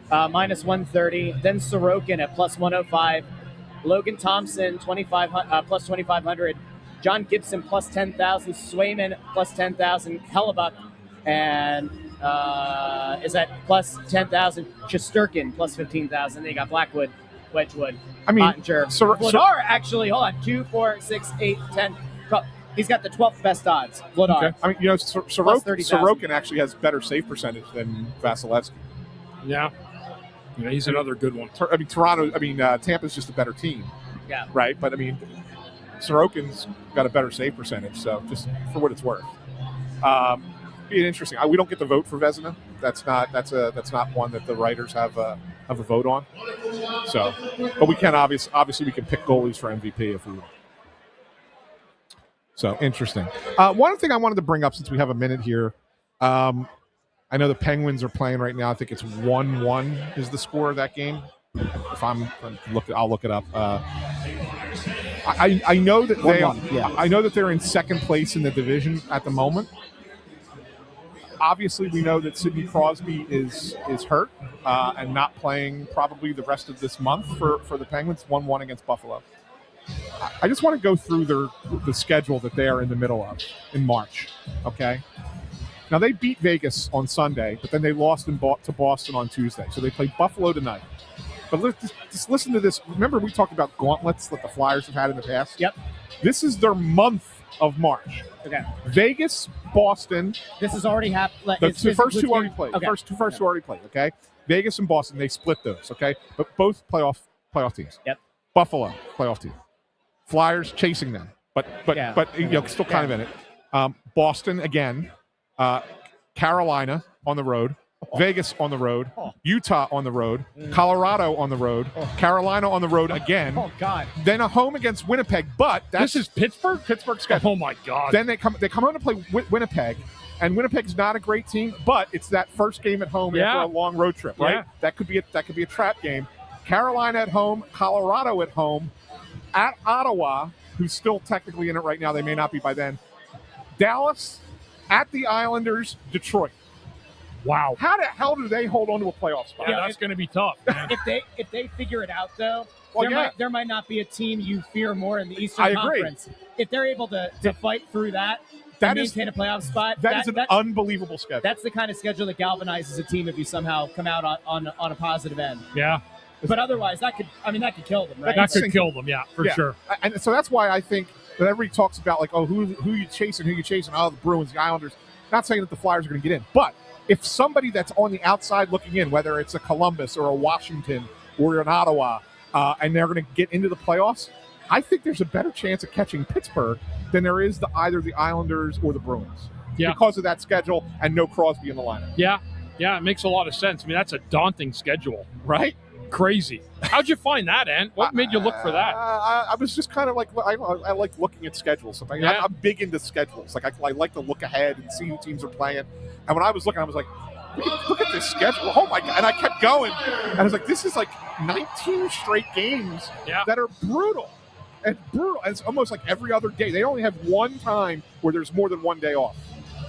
Minus 130. Then Sorokin at plus 105. Logan Thompson plus 2,500. John Gibson plus 10,000. Swayman plus 10,000. Hellebuck and is at plus 10,000. Shesterkin plus 15,000. Then you got Blackwood, Wedgwood, Ottinger. Vladar actually, hold on, 2, 4, 6, 8, 10. He's got the 12th best odds. Vladar. Okay. I mean, Sorokin actually has better save percentage than Vasilevsky. Yeah, he's another good one. I mean, Tampa's just a better team. Yeah. Right? But, I mean, Sorokin's got a better save percentage, so just for what it's worth. Being interesting. We don't get to vote for Vezina. That's not one that the writers have a vote on. So, but we can obviously we can pick goalies for MVP if we want. So, interesting. One thing I wanted to bring up since we have a minute here, I know the Penguins are playing right now. I think it's 1-1 is the score of that game. I'll look it up. I know that I know that they're in second place in the division at the moment. Obviously, we know that Sidney Crosby is hurt and not playing probably the rest of this month for the Penguins. 1-1 against Buffalo. I just want to go through the schedule that they are in the middle of in March. Okay. Now, they beat Vegas on Sunday, but then they lost to Boston on Tuesday. So they play Buffalo tonight. But just listen to this. Remember we talked about gauntlets that the Flyers have had in the past? Yep. This is their month of March. Okay. Vegas, Boston. This has already happened. The first two already played. Okay. First two already played, okay? Vegas and Boston, they split those, okay? But both playoff teams. Yep. Buffalo, playoff team. Flyers chasing them. But still kind of in it. Boston again. Carolina on the road, Vegas on the road, Utah on the road, Colorado on the road, Carolina on the road again. Oh God! Then a home against Winnipeg, but this is Pittsburgh. Pittsburgh schedule. Oh my God! Then they come home to play Winnipeg, and Winnipeg's not a great team, but it's that first game at home after a long road trip, right? Yeah. That could be a trap game. Carolina at home, Colorado at home, at Ottawa, who's still technically in it right now. They may not be by then. Dallas. At the Islanders, Detroit. Wow. How the hell do they hold on to a playoff spot? Yeah, that's going to be tough, man. If they figure it out, though, Well, there might not be a team you fear more in the Eastern Conference. If they're able to fight through that and maintain a playoff spot, that is an unbelievable schedule. That's the kind of schedule that galvanizes a team if you somehow come out on a positive end. Yeah. But otherwise, that could kill them, right? That could kill them, for sure. And so that's why I think that everybody talks about, like, oh, who you chasing, Oh, the Bruins, the Islanders. Not saying that the Flyers are going to get in. But if somebody that's on the outside looking in, whether it's a Columbus or a Washington or an Ottawa, and they're going to get into the playoffs, I think there's a better chance of catching Pittsburgh than there is either the Islanders or the Bruins. Yeah. Because of that schedule and no Crosby in the lineup. Yeah, it makes a lot of sense. I mean, that's a daunting schedule. Right? Crazy. How'd you find that, Ant? What made you look for that? I was just kind of like, I like looking at schedules. I'm big into schedules. Like I like to look ahead and see who teams are playing. And when I was looking, I was like, look at this schedule. Oh my God. And I kept going. And I was like, this is like 19 straight games that are brutal. And brutal. And it's almost like every other day. They only have one time where there's more than one day off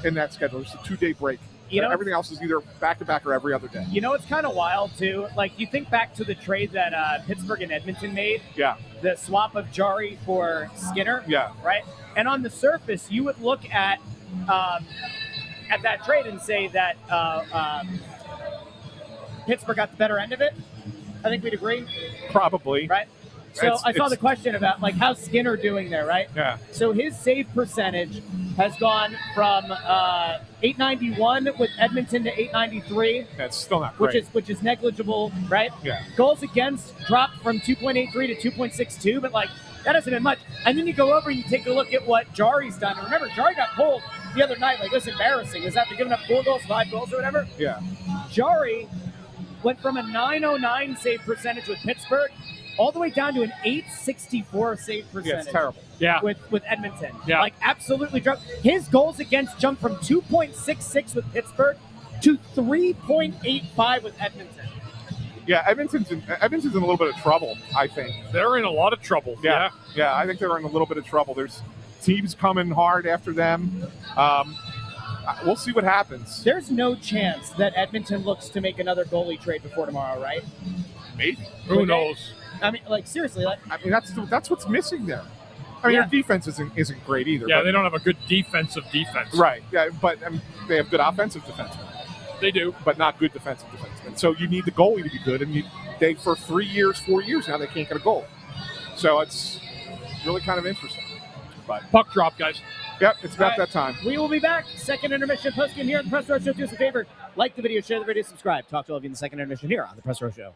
in that schedule. It's a 2-day break. Everything else is either back-to-back or every other day. You know, it's kind of wild, too. Like, you think back to the trade that Pittsburgh and Edmonton made. Yeah. The swap of Jari for Skinner. Yeah. Right? And on the surface, you would look at that trade and say that Pittsburgh got the better end of it. I think we'd agree. Probably. Right? So I saw the question about, like, how's Skinner doing there, right? Yeah. So his save percentage has gone from 891 with Edmonton to 893. That's still not great. Which is negligible, right? Yeah. Goals against dropped from 2.83 to 2.62, but, like, that hasn't been much. And then you go over and you take a look at what Jari's done. And remember, Jari got pulled the other night. Like, it was embarrassing. It was after giving up 4 goals, 5 goals or whatever. Yeah. Jari went from a 909 save percentage with Pittsburgh all the way down to an 864 save percentage. Yeah, it's terrible. Yeah. With Edmonton. Yeah. Like, absolutely dropped. His goals against jumped from 2.66 with Pittsburgh to 3.85 with Edmonton. Yeah, Edmonton's in a little bit of trouble, I think. They're in a lot of trouble. Yeah, I think they're in a little bit of trouble. There's teams coming hard after them. We'll see what happens. There's no chance that Edmonton looks to make another goalie trade before tomorrow, right? Maybe. Who knows? I mean, like, seriously. Like, I mean, that's what's missing there. I mean, their defense isn't great either. Yeah, but, they don't have a good defense. Right. Yeah, but they have good offensive defensemen. They do, but not good defensive defensemen. So you need the goalie to be good, and they for 3 years, 4 years now, they can't get a goal. So it's really kind of interesting. But puck drop, guys. Yep, it's about that time. We will be back. Second intermission postgame here on the Press Row Show. Do us a favor, like the video, share the video, subscribe. Talk to all of you in the second intermission here on the Press Row Show.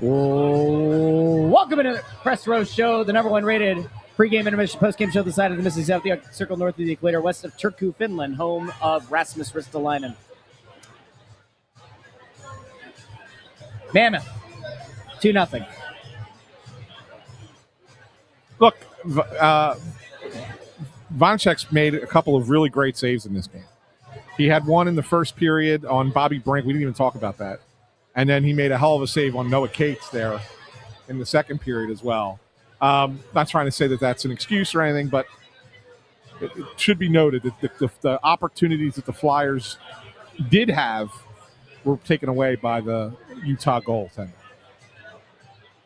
Welcome to the Press Row Show, the number one rated pregame intermission postgame show this side of the Mississippi South, the Circle north of the equator, west of Turku, Finland, home of Rasmus Ristolainen. Mammoth, 2-0. Look, Vanecek's made a couple of really great saves in this game. He had one in the first period on Bobby Brink. We didn't even talk about that. And then he made a hell of a save on Noah Cates there in the second period as well. Not trying to say that that's an excuse or anything, but it should be noted that the opportunities that the Flyers did have were taken away by the Utah goaltender.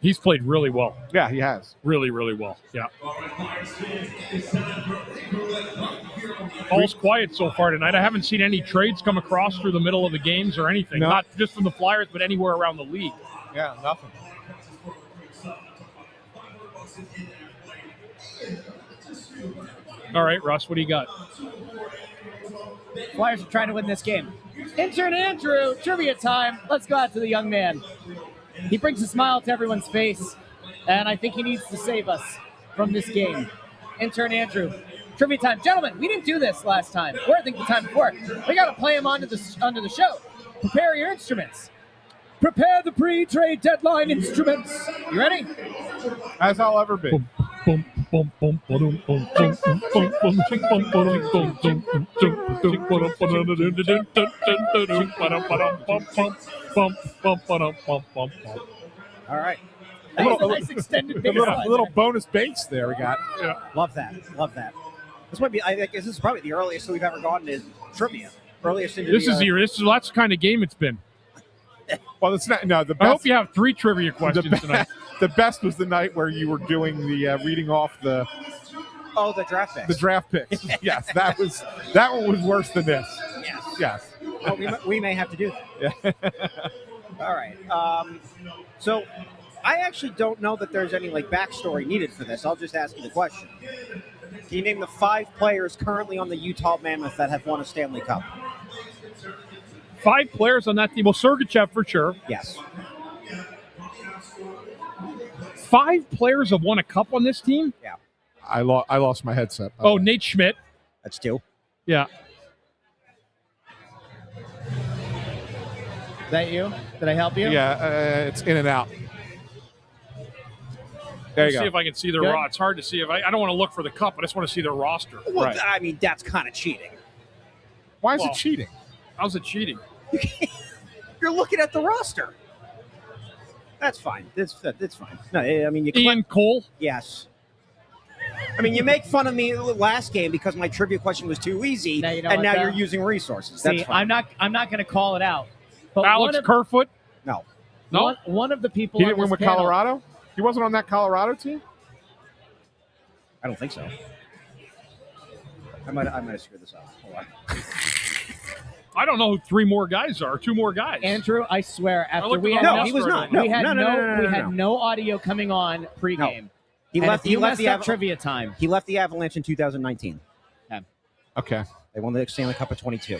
He's played really well. Yeah, he has. Really, really well. Yeah. All's quiet so far tonight. I haven't seen any trades come across through the middle of the games or anything. No. Not just from the Flyers, but anywhere around the league. Yeah, nothing. All right, Russ, what do you got? Flyers are trying to win this game. Intern Andrew, trivia time. Let's go out to the young man. He brings a smile to everyone's face, and I think he needs to save us from this game. Intern Andrew, trivia time. Gentlemen, we didn't do this last time, or I think the time before. We got to play him onto the show. Prepare your instruments. Prepare the pre-trade deadline instruments. You ready? As I'll ever be. All right. Nice extended bass line A little there. bonus bass there we got. Yeah. Love that. Love that. This might be. I think this is probably the earliest we've ever gotten in trivia. Earliest into This the, is that's the kind of game it's been. Well, it's not. No, the I hope best. you have 3 trivia questions tonight. The best was the night where you were doing the reading off the draft picks. the draft picks. Yes, that one was worse than this. Yes. Yes. Well, we may have to do that. Yeah. All right. So I actually don't know that there's any backstory needed for this. I'll just ask you the question. Can you name the 5 players currently on the Utah Mammoth that have won a Stanley Cup? 5 players on that team. Well, Sergachev for sure. Yes. 5 players have won a cup on this team? Yeah. I lost my headset. Oh, Nate Schmidt. That's 2. Yeah. Is that you? Did I help you? Yeah, it's in and out. There Let's you see go. if I can see their Good. roster. It's hard to see. I don't want to look for the cup. I just want to see their roster. Well, Right. I mean, that's kind of cheating. Why is Well, it cheating? How's it cheating? You're looking at the roster. That's fine. That's fine. No, I mean, Ian Cole. Yes. I mean, you make fun of me last game because my trivia question was too easy, Now you know and what, now though? you're using resources. See, That's fine. I'm not going to call it out. But Alex Kerfoot. No, No? one of the people He on didn't win this with panel- Colorado? He wasn't on that Colorado team? I don't think so. I might have screwed this up. Hold on. I don't know who 3 more guys are. 2 more guys. Andrew, I swear, after looked we at had the No, he was not. No, we had no. we had no audio coming on pregame. He And left. if He you left messed the up trivia time. He left the Avalanche in 2019. Okay. They won the Stanley Cup at 22.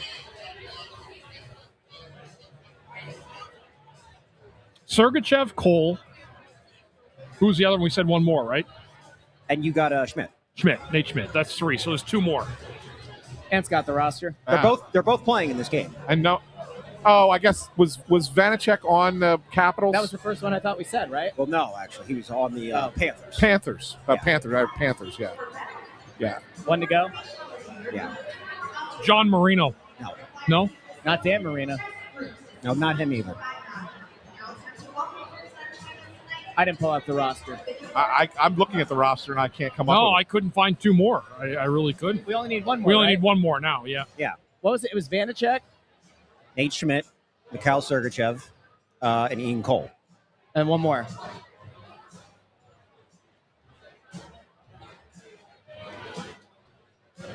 Sergachev, Cole. Who's the other one? We said 1 more, right? And you got Schmidt. Nate Schmidt. That's 3. So there's 2 more. Ant's got the roster. They're both playing in this game. And no. Oh, I guess was Vanecek on the Capitals? That was the first one I thought we said, right? Well, no, actually, he was on the Panthers. Panthers. Yeah. Panthers, yeah. Yeah. 1 to go. Yeah. John Marino. No. No? Not Dan Marino. No, not him either. I didn't pull out the roster. I'm looking at the roster and I can't come up No, with I couldn't find 2 more. I really couldn't. We only need 1 more. We only right? need 1 more now, yeah. Yeah. What was it? It was Vanecek Nate Schmidt, Mikhail Sergachev, and Ian Cole. and 1 more.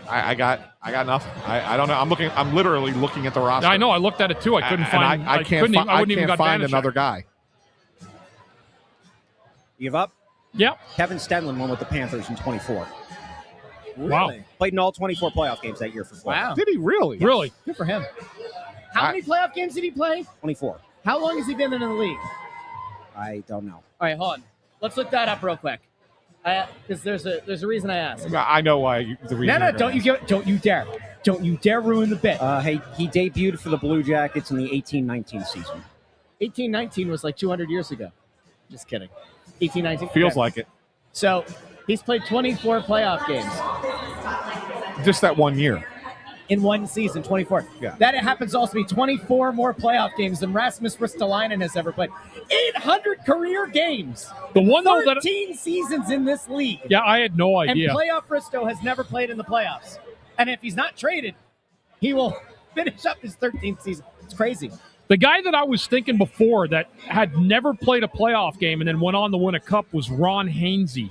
I got nothing. I don't know. I'm literally looking at the roster. I know. I looked at it too. I couldn't find. I couldn't even- I wouldn't even got find Vanecek. another guy. You give up? Yep. Kevin Stenlund won with the Panthers in 24. Wow. Played in all 24 playoff games that year for Florida. Wow. Did he really? Really? Good for him. How many playoff games did he play? 24. How long has he been in the league? I don't know. All right, hold on. Let's look that up real quick. Because there's a reason I asked. I know why. The reason No, don't you dare. Don't you dare ruin the bit. He debuted for the Blue Jackets in the 18-19 season. 18-19 was like 200 years ago. Just kidding. 18-19. Feels like it. So he's played 24 playoff games. Just that 1 year. In one season, 24. Yeah. That it happens to also be 24 more playoff games than Rasmus Ristolainen has ever played. 800 career games. The one though 13 seasons in this league. Yeah, I had no idea. And playoff Risto has never played in the playoffs. And if he's not traded, he will finish up his 13th season. It's crazy. The guy that I was thinking before that had never played a playoff game and then went on to win a cup was Ron Hainsey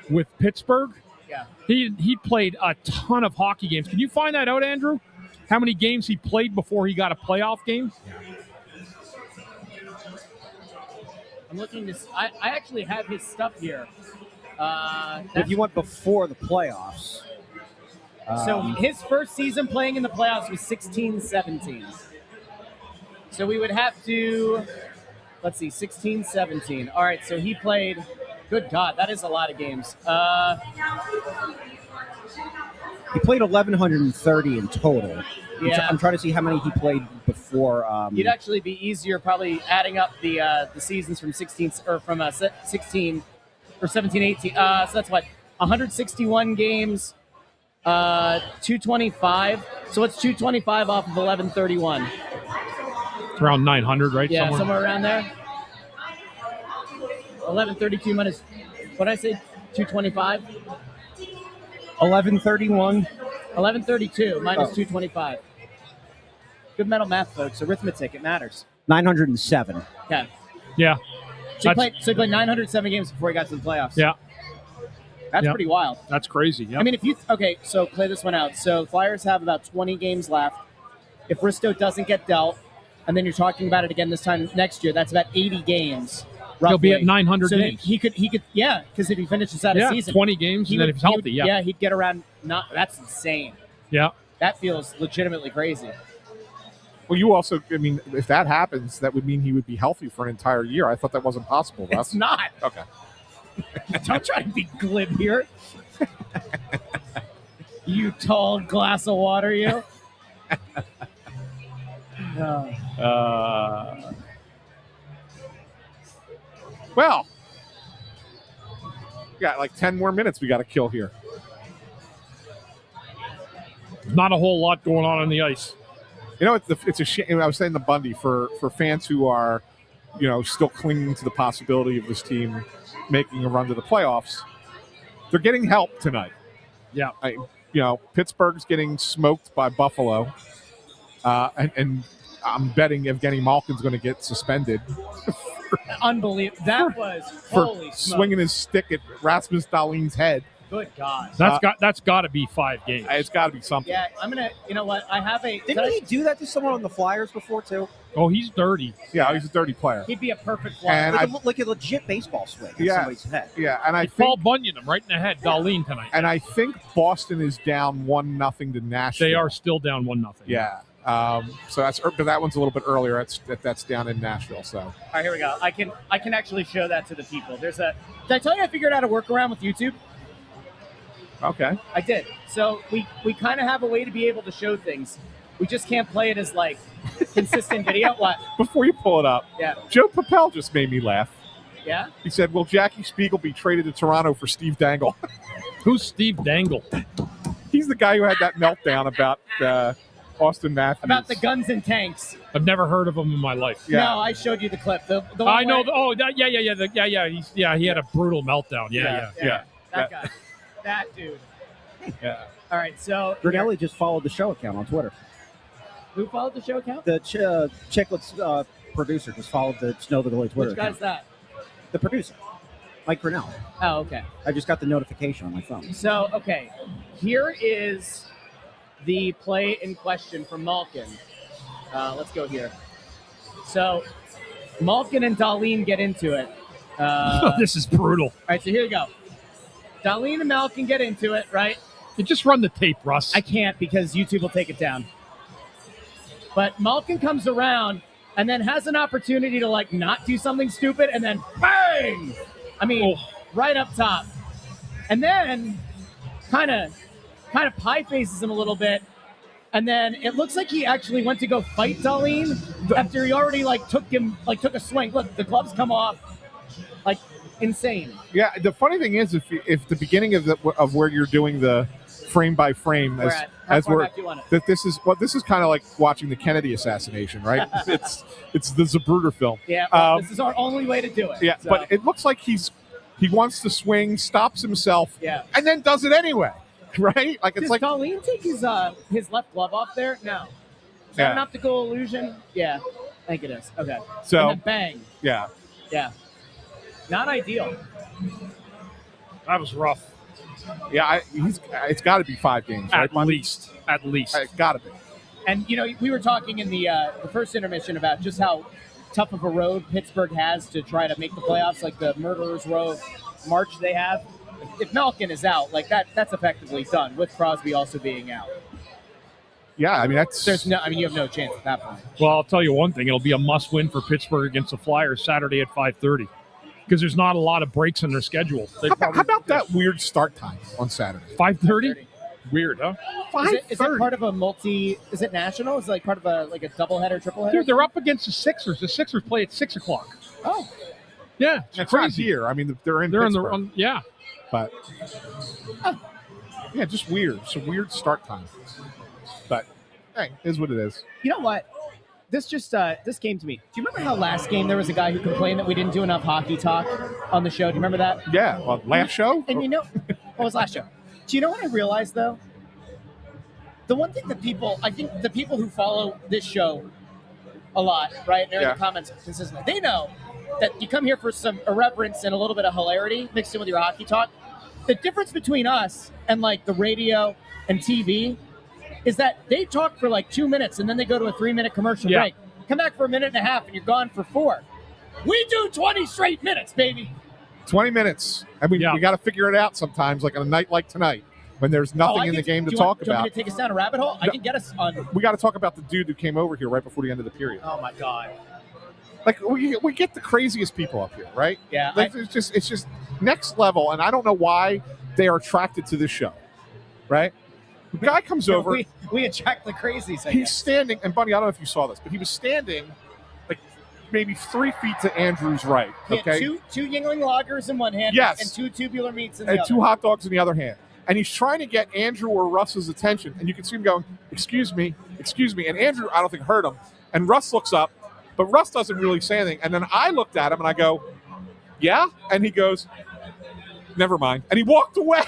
with Pittsburgh. Yeah. He played a ton of hockey games. Can you find that out, Andrew? How many games he played before he got a playoff game? I'm looking this. I actually have his stuff here. If you went before the playoffs. So his first season playing in the playoffs was 16-17. So we would have to, let's see, 16-17. All right, so he played, good God, that is a lot of games. He played 1,130 in total. Yeah. I'm trying to see how many he played before. It'd actually be easier probably adding up the seasons from 16 or from 16 or 17-18. So that's what, 161 games, 225. So what's 225 off of 1131? It's around 900, right? Yeah, somewhere around there. 1132 minus, what did I say? 225? 1131. 1132 minus 225. Good mental math, folks. Arithmetic, it matters. 907. Okay. Yeah. So he played 907 games before he got to the playoffs. Yeah. That's pretty wild. That's crazy. Yep. I mean, so play this one out. So Flyers have about 20 games left. If Risto doesn't get dealt, and then you're talking about it again this time next year, that's about 80 games. Roughly. He'll be at 900 so games. He could, yeah, because if he finishes out a season, 20 games, and then if he's healthy, yeah, he'd get around. That's insane. Yeah, that feels legitimately crazy. Well, you also, I mean, if that happens, that would mean he would be healthy for an entire year. I thought that wasn't possible, Russ. It's not. Okay. Don't try to be glib here. You tall glass of water, you. Well, we got like 10 more minutes we got to kill here. Not a whole lot going on the ice. You know, it's a shame. I was saying to Bundy, for fans who are, still clinging to the possibility of this team making a run to the playoffs, they're getting help tonight. Yeah. Pittsburgh's getting smoked by Buffalo. And I'm betting Evgeny Malkin's going to get suspended. Unbelievable. That was holy smokes. Swinging his stick at Rasmus Dahlin's head. Good God. That's got to be 5 games. It's got to be something. Yeah, I'm going to, you know what? I have a. Didn't he do that to someone on the Flyers before, too? Oh, he's dirty. Yeah, he's a dirty player. He'd be a perfect Flyer. And like a legit baseball swing at somebody's head. Yeah, and I think Paul Bunyan him right in the head, Dahlin tonight. And I think Boston is down 1-0 to Nashville. They are still down 1-0. Yeah. So but that one's a little bit earlier. That's down in Nashville. So. All right, here we go. I can actually show that to the people. Did I tell you I figured out a workaround with YouTube? Okay. I did. So we kind of have a way to be able to show things. We just can't play it as like consistent video. What? Before you pull it up, yeah. Joe Papel just made me laugh. Yeah. He said, "Will Jackie Spiegel be traded to Toronto for Steve Dangle?" Who's Steve Dangle? He's the guy who had that meltdown about Austin Matthews. About the guns and tanks. I've never heard of him in my life. Yeah. No, I showed you the clip. The one I know. Yeah. He had a brutal meltdown. Yeah. That guy. That dude. Yeah. All right, so Grinelli just followed the show account on Twitter. Who followed the show account? The Chicklets producer just followed the Snow the Goalie Twitter account. Which guy's that? The producer, Mike Grinnell. Oh, okay. I just got the notification on my phone. So, okay, here is the play in question from Malkin. Let's go here. So, Malkin and Dahlin get into it. This is brutal. All right, so here we go. Dahlin and Malkin get into it, right? You just run the tape, Russ. I can't because YouTube will take it down. But Malkin comes around, and then has an opportunity to like not do something stupid, and then bang! I mean, right up top, and then kind of pie faces him a little bit, and then it looks like he actually went to go fight Therien after he already took a swing. Look, the gloves come off, like insane. Yeah, the funny thing is, if the beginning of where you're doing the frame by frame this is kind of like watching the Kennedy assassination, right? it's the Zapruder film. Yeah, this is our only way to do it. Yeah, so. But it looks like he wants to swing, stops himself, and then does it anyway, right? Like it's Does Colleen take his left glove off there? No. Is that an optical illusion? Yeah, I think it is. Okay. So and then bang. Yeah. Yeah. Not ideal. That was rough. Yeah, it's got to be 5 games. At right? least. It's got to be. And, we were talking in the first intermission about just how tough of a road Pittsburgh has to try to make the playoffs, like the Murderers Row march they have. If Malkin is out, that's effectively done, with Crosby also being out. Yeah, I mean, you have no chance at that point. Well, I'll tell you one thing. It'll be a must-win for Pittsburgh against the Flyers Saturday at 5:30. Because there's not a lot of breaks in their schedule. How about that weird start time on Saturday? 5:30? Weird, huh? Is it part of a Is it national? Is it part of a doubleheader, tripleheader? Dude, they're up against the Sixers. The Sixers play at 6 o'clock. Oh. Yeah, it's crazy. Here. I mean, they're in Pittsburgh. Yeah. But, yeah, just weird. It's a weird start time. But, hey, it is what it is. You know what? This came to me. Do you remember how last game there was a guy who complained that we didn't do enough hockey talk on the show? Do you remember that? Yeah, well, last show? And what was last show? Do you know what I realized, though? The one thing that I think the people who follow this show a lot, right, they're in the comments consistently, they know that you come here for some irreverence and a little bit of hilarity mixed in with your hockey talk. The difference between us and, the radio and TV is that they talk for 2 minutes and then they go to a 3-minute commercial break. Come back for a minute and a half and you're gone for 4. We do 20 straight minutes, baby. 20 minutes. I mean, we got to figure it out sometimes, like on a night like tonight when there's nothing in the game to talk about. Do you want me to take us down a rabbit hole? I can get us on. We got to talk about the dude who came over here right before the end of the period. Oh, my God. We get the craziest people up here, right? Yeah. It's just next level, and I don't know why they are attracted to this show, right? The guy comes over. We attract the crazies. He's standing, and Bundy, I don't know if you saw this, but he was standing maybe 3 feet to Andrew's right. Okay, two Yingling lagers in one hand, and 2 tubular meats in the other, and 2 hot dogs in the other hand. And he's trying to get Andrew or Russ's attention, and you can see him going, "Excuse me," and Andrew, I don't think, heard him. And Russ looks up, but Russ doesn't really say anything. And then I looked at him and I go, "Yeah," and he goes, "Never mind," and he walked away.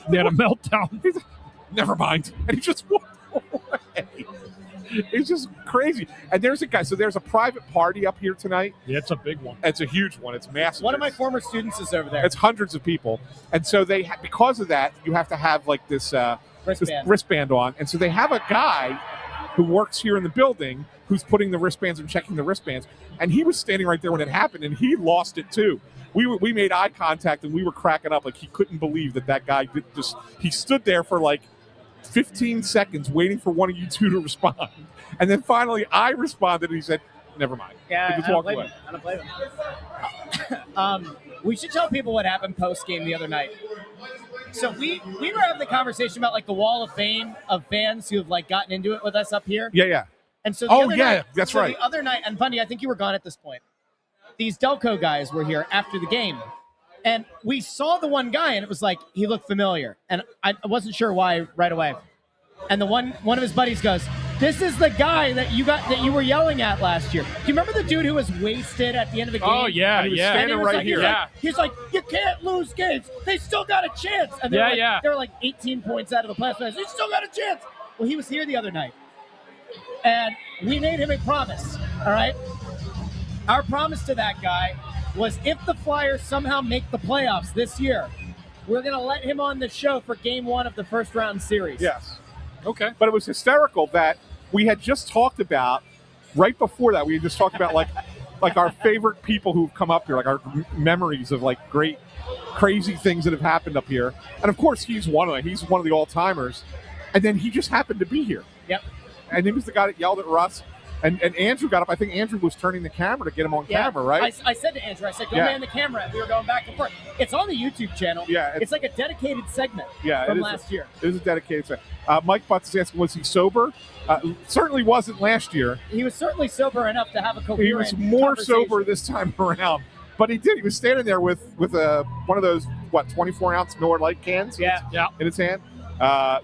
They had a meltdown. He's like, "Never mind," and he just walked away. It's just crazy. And there's a guy. So there's a private party up here tonight. Yeah, it's a big one. It's a huge one. It's massive. One of my former students is over there. It's hundreds of people, and so because of that, you have to have this wristband on. And so they have a guy who works here in the building who's putting the wristbands and checking the wristbands. And he was standing right there when it happened, and he lost it too. We made eye contact, and we were cracking up. He couldn't believe that guy he stood there for 15 seconds waiting for one of you two to respond. And then finally I responded, and he said, "Never mind." Yeah, I don't blame him. We should tell people what happened post-game the other night. So we were having the conversation about the wall of fame of fans who have gotten into it with us up here. Yeah. And so that's right. The other night, and Bundy, I think you were gone at this point. These Delco guys were here after the game, and we saw the one guy, and it was he looked familiar, and I wasn't sure why right away. And the one of his buddies goes, "This is the guy that you were yelling at last year. Do you remember the dude who was wasted at the end of the game?" Oh yeah, he was standing right here. He's like, "You can't lose games. They still got a chance." And they're 18 points out of the playoffs. They still got a chance. Well, he was here the other night, and we made him a promise. All right. Our promise to that guy was if the Flyers somehow make the playoffs this year, we're going to let him on the show for Game 1 of the first round series. Yes. Okay. But it was hysterical that we had just talked about, right before that, we had just talked about our favorite people who've come up here, our memories of great, crazy things that have happened up here. And of course, he's one of them. He's one of the all-timers. and then he just happened to be here. Yep. And he was the guy that yelled at Russ. And Andrew got up. I think Andrew was turning the camera to get him on camera, right? I said to Andrew, I said, go man the camera. And we were going back and forth. It's on the YouTube channel. Yeah. It's like a dedicated segment from last year. It was a dedicated segment. Mike Butts is asking, was he sober? Certainly wasn't last year. He was certainly sober enough to have a coherent He was more conversation. sober this time around. But he did. He was standing there with one of those, 24-ounce Miller Lite cans Yeah. in his hand.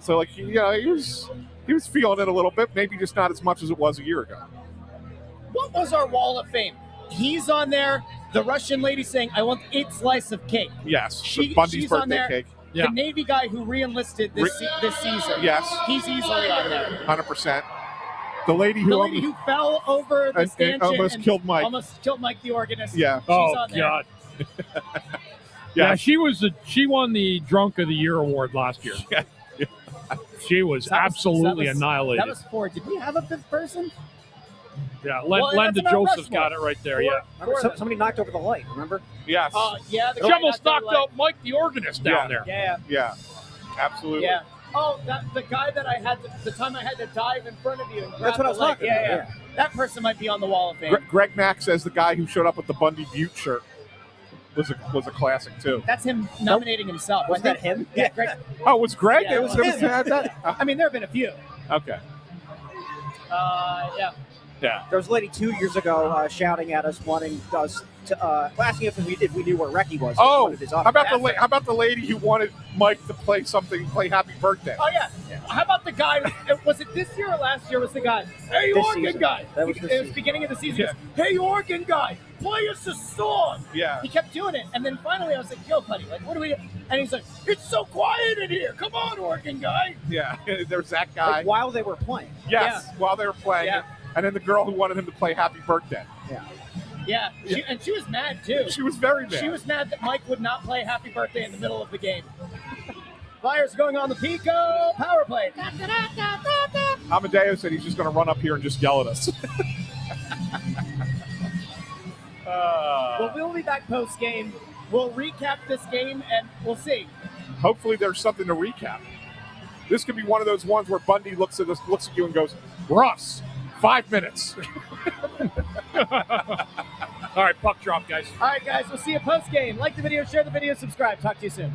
So, like, he was feeling it a little bit, maybe just not as much as it was a year ago. What was our wall of fame? He's on there. The Russian lady saying, I want 8 slices of cake. Yes, She's Bundy's on birthday there. cake. Yeah. The Navy guy who re-enlisted this season. Yes. He's easily on there. 100%. The lady who fell over the and stanchion almost killed Mike. Almost killed Mike the organist. Yeah. She's Oh, on there. God. Yeah. She won the Drunk of the Year award last year. Yeah. She was absolutely annihilated. That was 4. Did we have a 5th person? Yeah, Well, Linda that's Mount Joseph's Rushmore. got it right there. Four. Remember, somebody knocked over the light, remember? Yes. Yeah. She almost knocked out Mike the organist down there. Yeah. Yeah. Absolutely. Yeah. Oh, the guy that I had the time I had to dive in front of you and grab That's what I was the leg. talking Yeah. about. That person might be on the wall of fame. Greg Mack says the guy who showed up with the Bundy Butte shirt was a classic too. That's him nominating himself. Was that him? Yeah, Greg. Oh, it was Greg? Yeah, It was it him. That? I mean, there have been a few. Okay. Yeah. Yeah. There was a lady 2 years ago shouting at us, wanting us to asking if we knew where Recchi was. Oh, Wanted his how autograph. about the lady who wanted Mike to play Happy Birthday? Oh, yeah. How about the guy? Was it this year or last year? Was the guy? Hey, This organ season. guy. That was this It was season. beginning of the season. Yeah. He goes, hey, organ guy, play us a song. Yeah. He kept doing it, and then finally I was like, yo, buddy, like, what do we do? And he's like, it's so quiet in here. Come on, organ guy. Yeah. There's that guy. Like, while they were playing. Yes. While they were playing. Yeah. And then the girl who wanted him to play Happy Birthday. Yeah. And she was mad, too. She was very mad. She was mad that Mike would not play Happy Birthday in the middle of the game. Flyers going on the Pico power play. Amadeo said he's just going to run up here and just yell at us. Well, we'll be back post game. We'll recap this game, and we'll see. Hopefully there's something to recap. This could be one of those ones where Bundy looks at you and goes, Russ, 5 minutes. All right, puck drop, guys. All right, guys, we'll see you post game. Like the video, share the video, subscribe. Talk to you soon.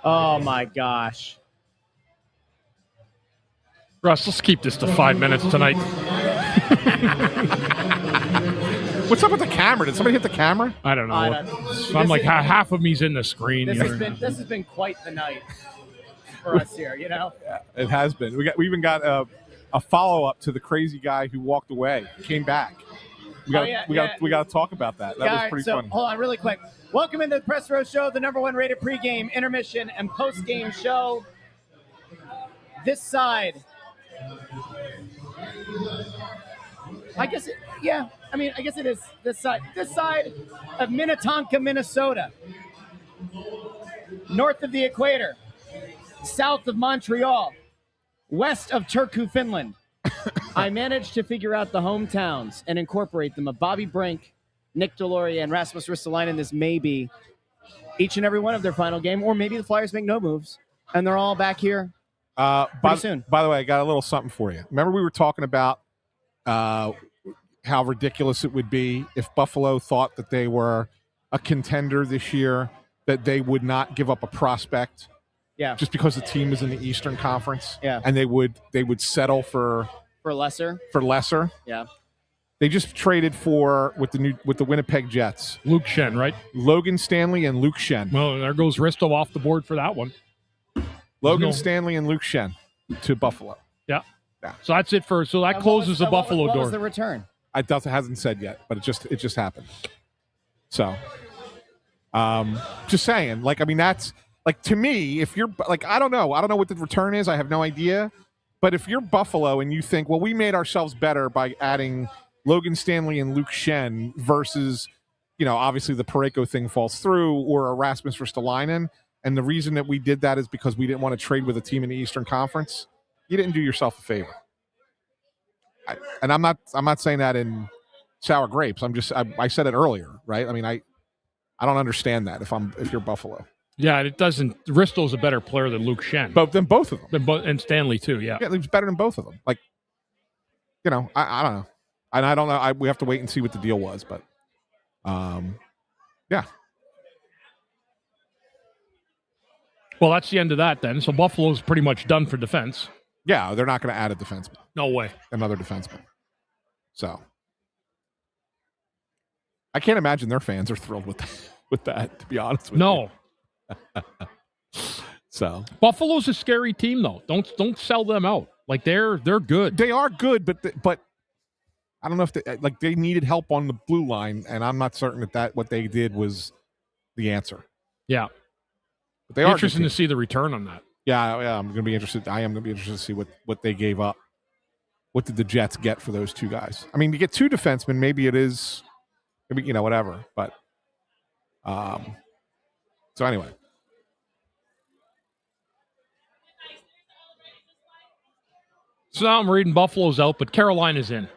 Oh, my gosh. Russ, let's keep this to 5 minutes tonight. What's up with the camera? Did somebody hit the camera? I don't know. I'm like half of me's in the screen. This has been quite the night for us here, you know? Yeah, it has been. We even got a follow-up to the crazy guy who walked away, came back. We got to talk about that. That was pretty funny. Hold on really quick. Welcome into the Press Row Show, the #1 rated pregame, intermission, and postgame show. This side. I guess it is this side. This side of Minnetonka, Minnesota. North of the equator. South of Montreal. West of Turku, Finland. I managed to figure out the hometowns and incorporate them of Bobby Brink, Nick Deslauriers, and Rasmus Ristolainen. This may be each and every one of their final game, or maybe the Flyers make no moves, and they're all back here pretty soon. By the way, I got a little something for you. Remember we were talking about how ridiculous it would be if Buffalo thought that they were a contender this year, that they would not give up a prospect just because the team is in the Eastern Conference, and they would settle for lesser. Yeah. They just traded with the Winnipeg Jets. Luke Schenn, right? Logan Stanley and Luke Schenn. Well, there goes Risto off the board for that one. Stanley and Luke Schenn to Buffalo. Yeah. So that's it that closes the Buffalo door. What was the return? It hasn't said yet, but it just happened. So, just saying, that's to me, if you're I don't know what the return is. I have no idea. But if you're Buffalo and you think, well, we made ourselves better by adding Logan Stanley and Luke Schenn versus, obviously the Parayko thing falls through, or Erasmus Ristolainen, and the reason that we did that is because we didn't want to trade with a team in the Eastern Conference, you didn't do yourself a favor. And I'm not saying that in sour grapes. I said it earlier, right? I mean, I don't understand that if you're Buffalo. Yeah, it doesn't. Risto's a better player than Luke Schenn. Than both of them. And Stanley, too, yeah. Yeah, he's better than both of them. I don't know. And I don't know. We have to wait and see what the deal was. But, yeah. Well, that's the end of that then. So Buffalo's pretty much done for defense. Yeah, they're not going to add a defenseman. No way. Another defenseman. So, I can't imagine their fans are thrilled with that, to be honest with you. No. So Buffalo's a scary team, though. Don't sell them out. They're good. They are good, but I don't know if they needed help on the blue line, and I'm not certain that what they did was the answer. Yeah, but they are interesting to see the return on that. Yeah, I'm going to be interested. I am going to be interested to see what they gave up. What did the Jets get for those two guys? I mean, you get two defensemen, maybe it is, whatever. But so anyway. So now I'm reading Buffalo's out, but Carolina's in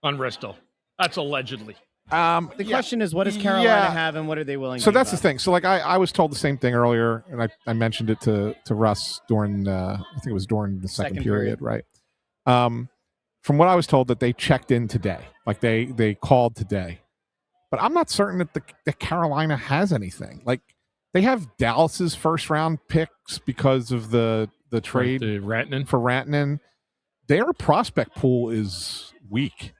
on Risto. That's allegedly. The question is, what does Carolina have, and what are they willing to So that's give the thing. So, I was told the same thing earlier, and I mentioned it to Russ during, I think it was during the second period, right? From what I was told, that they checked in today. They called today. But I'm not certain that Carolina has anything. They have Dallas's first-round picks because of the trade for Rantanen. Their prospect pool is weak.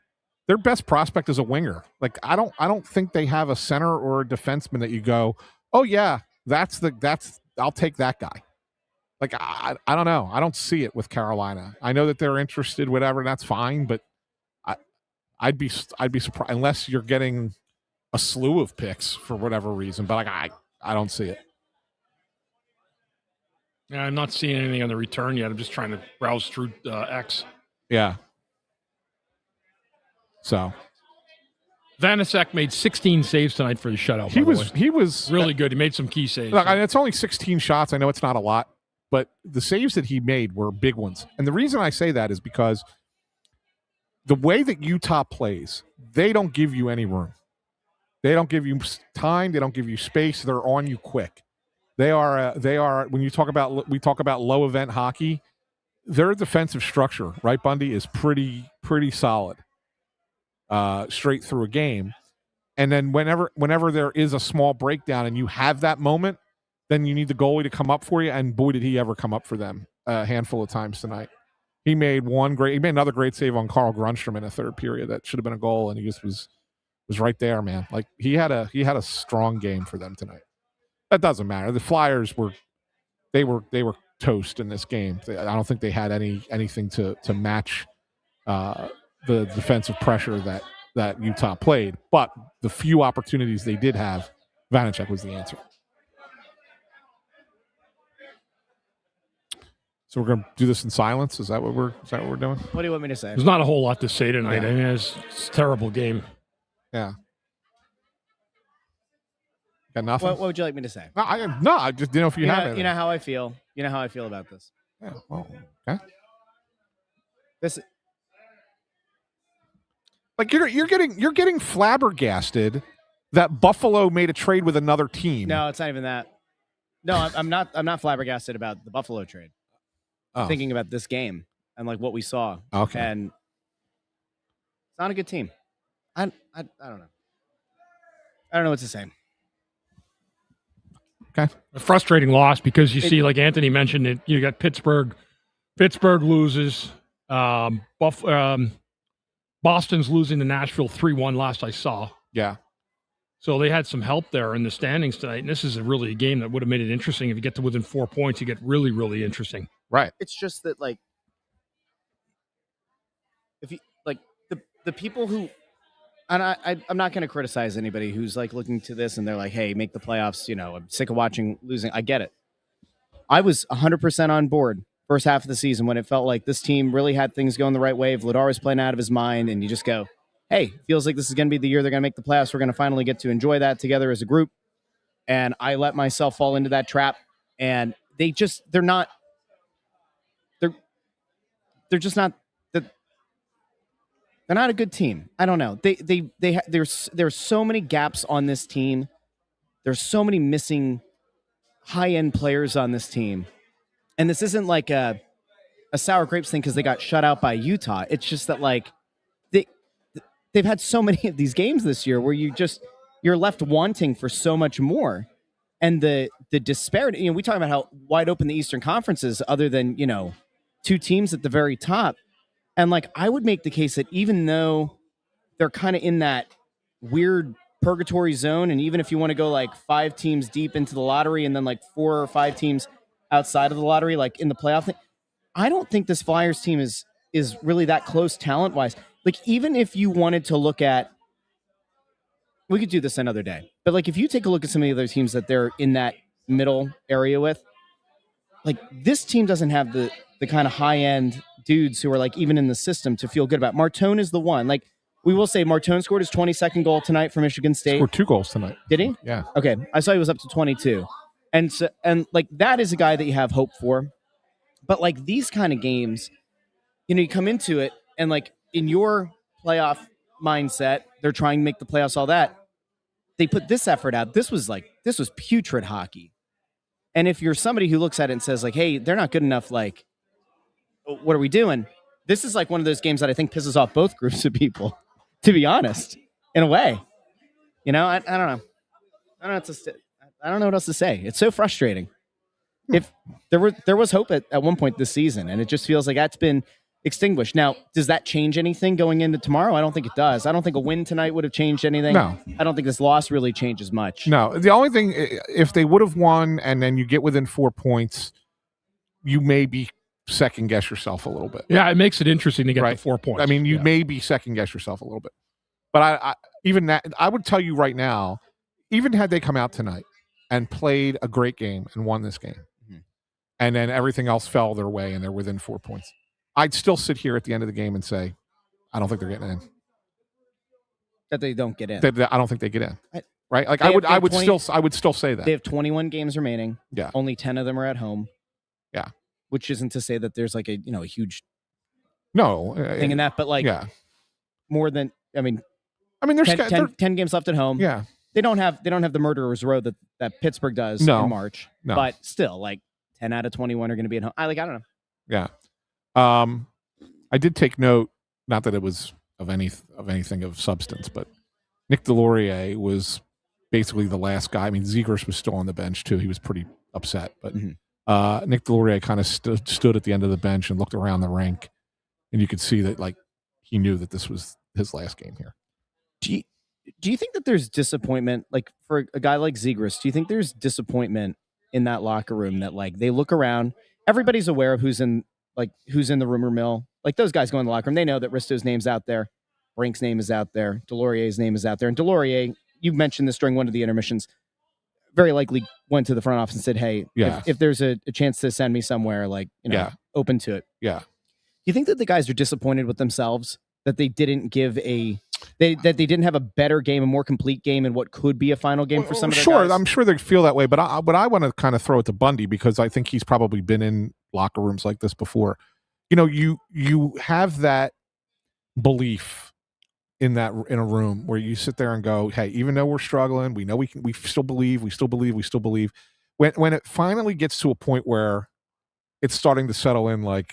Their best prospect is a winger. I don't think they have a center or a defenseman that you go, oh yeah, I'll take that guy. I don't know. I don't see it with Carolina. I know that they're interested, whatever, and that's fine. But I'd be surprised unless you're getting a slew of picks for whatever reason. But I don't see it. Yeah, I'm not seeing anything on the return yet. I'm just trying to browse through X. Yeah. So, Vanacek made 16 saves tonight for the shutout. He was really good. He made some key saves. Look, it's only 16 shots. I know it's not a lot, but the saves that he made were big ones. And the reason I say that is because the way that Utah plays, they don't give you any room. They don't give you time. They don't give you space. They're on you quick. They are. When we talk about low event hockey, their defensive structure, right, Bundy, is pretty solid. Straight through a game, and then whenever there is a small breakdown and you have that moment, then you need the goalie to come up for you. And boy, did he ever come up for them a handful of times tonight. He made another great save on Carl Grunstrom in the third period. That should have been a goal, and he just was right there, man. Like he had a strong game for them tonight. That doesn't matter. The Flyers were toast in this game. I don't think they had anything to match the defensive pressure that Utah played. But the few opportunities they did have, Vanacek was the answer. So we're going to do this in silence. Is that what we're doing? What do you want me to say? There's not a whole lot to say tonight. Yeah. I mean, it's a terrible game. Yeah. Got nothing. What would you like me to say? I just didn't know if you have it. You know how I feel. You know how I feel about this. Yeah. Well, okay. Like you're getting flabbergasted that Buffalo made a trade with another team. No, it's not even that. No, I'm not flabbergasted about the Buffalo trade. Oh. I'm thinking about this game and like what we saw. Okay. And it's not a good team. I don't know. I don't know what to say. Okay. A frustrating loss because you see, like Anthony mentioned, it. You got Pittsburgh. Pittsburgh loses. Boston's losing to Nashville 3-1 last I saw. Yeah. So they had some help there in the standings tonight. And this is really a game that would have made it interesting. If you get to within 4 points, you get really, really interesting. Right. It's just that, like, if you like the people who, and I'm not going to criticize anybody who's like looking to this and they're like, hey, make the playoffs. You know, I'm sick of watching losing. I get it. I was 100% on board first half of the season when it felt like this team really had things going the right way. Vladar was playing out of his mind, and you just go, hey, feels like this is going to be the year they're going to make the playoffs. We're going to finally get to enjoy that together as a group. And I let myself fall into that trap. And they're not a good team. I don't know. There's so many gaps on this team. There's so many missing high-end players on this team. And this isn't like a sour grapes thing because they got shut out by Utah. It's just that, like, they've had so many of these games this year where you're left wanting for so much more. And the disparity, we talk about how wide open the Eastern Conference is other than, two teams at the very top. And like, I would make the case that even though they're kind of in that weird purgatory zone, and even if you want to go like 5 teams deep into the lottery and then like 4 or 5 teams outside of the lottery, like in the playoff thing, I don't think this Flyers team is really that close talent-wise. Like, even if you wanted to look at, we could do this another day, but like if you take a look at some of the other teams that they're in that middle area with, like this team doesn't have the kind of high-end dudes who are like even in the system to feel good about. Martone is the one. Like, we will say Martone scored his 22nd goal tonight for Michigan State. Scored 2 goals tonight. Did he? Yeah. Okay. I saw he was up to 22. And like that is a guy that you have hope for. But like these kind of games, you come into it and like in your playoff mindset, they're trying to make the playoffs, all that. They put this effort out. This was putrid hockey. And if you're somebody who looks at it and says like, hey, they're not good enough, like, what are we doing? This is like one of those games that I think pisses off both groups of people, to be honest, in a way. I don't know. I don't know what else to say. It's so frustrating. If there was hope at one point this season, and it just feels like that's been extinguished. Now, does that change anything going into tomorrow? I don't think it does. I don't think a win tonight would have changed anything. No. I don't think this loss really changes much. No. The only thing, if they would have won and then you get within 4 points, you may be second guess yourself a little bit. Yeah, it makes it interesting to get Right. to 4 points. I mean, you maybe second guess yourself a little bit. But I would tell you right now, even had they come out tonight and played a great game and won this game, and then everything else fell their way and they're within 4 points, I'd still sit here at the end of the game and say, I don't think they're getting in. That they don't get in. I don't think they get in. Right? Like I would still say that. They have 21 games remaining. Yeah. Only 10 of them are at home. Yeah. Which isn't to say that there's like a huge thing in that, but like more than there's 10 games left at home. Yeah. They don't have the murderer's row that Pittsburgh does in March. No. But still, like 10 out of 21 are going to be at home. I don't know. Yeah. I did take note, not that it was of anything of substance, but Nick Delorier was basically the last guy. I mean, Zegers was still on the bench too. He was pretty upset. But Nick Delorier kind of stood at the end of the bench and looked around the rink, and you could see that like he knew that this was his last game here. Do you think that there's disappointment, like for a guy like Zegras? Do you think there's disappointment in that locker room that like they look around, everybody's aware of who's in the rumor mill? Like those guys go in the locker room, they know that Risto's name's out there, Brink's name is out there, Delorier's name is out there, and Delorier, you mentioned this during one of the intermissions, very likely went to the front office and said, "Hey, if there's a chance to send me somewhere, like open to it." Yeah. Do you think that the guys are disappointed with themselves that they didn't give they didn't have a better game, a more complete game, in what could be a final game for some of the guys? I'm sure they feel that way, but I want to kind of throw it to Bundy because I think he's probably been in locker rooms like this before. You have that belief in a room where you sit there and go, hey, even though we're struggling, we know we still believe. When it finally gets to a point where it's starting to settle in, like,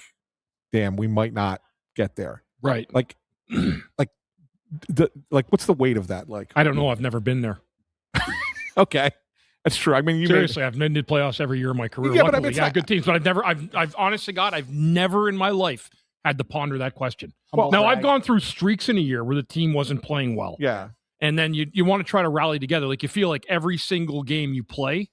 damn, we might not get there. Right. Like what's the weight of that? Like, I don't know. I've never been there. Okay. That's true. I mean, seriously, I've been to playoffs every year in my career. Yeah, Luckily, but good teams, but I've honestly, God, I've never in my life had to ponder that question. Now, I've gone through streaks in a year where the team wasn't playing well. Yeah. And then you want to try to rally together. Like you feel like every single game you play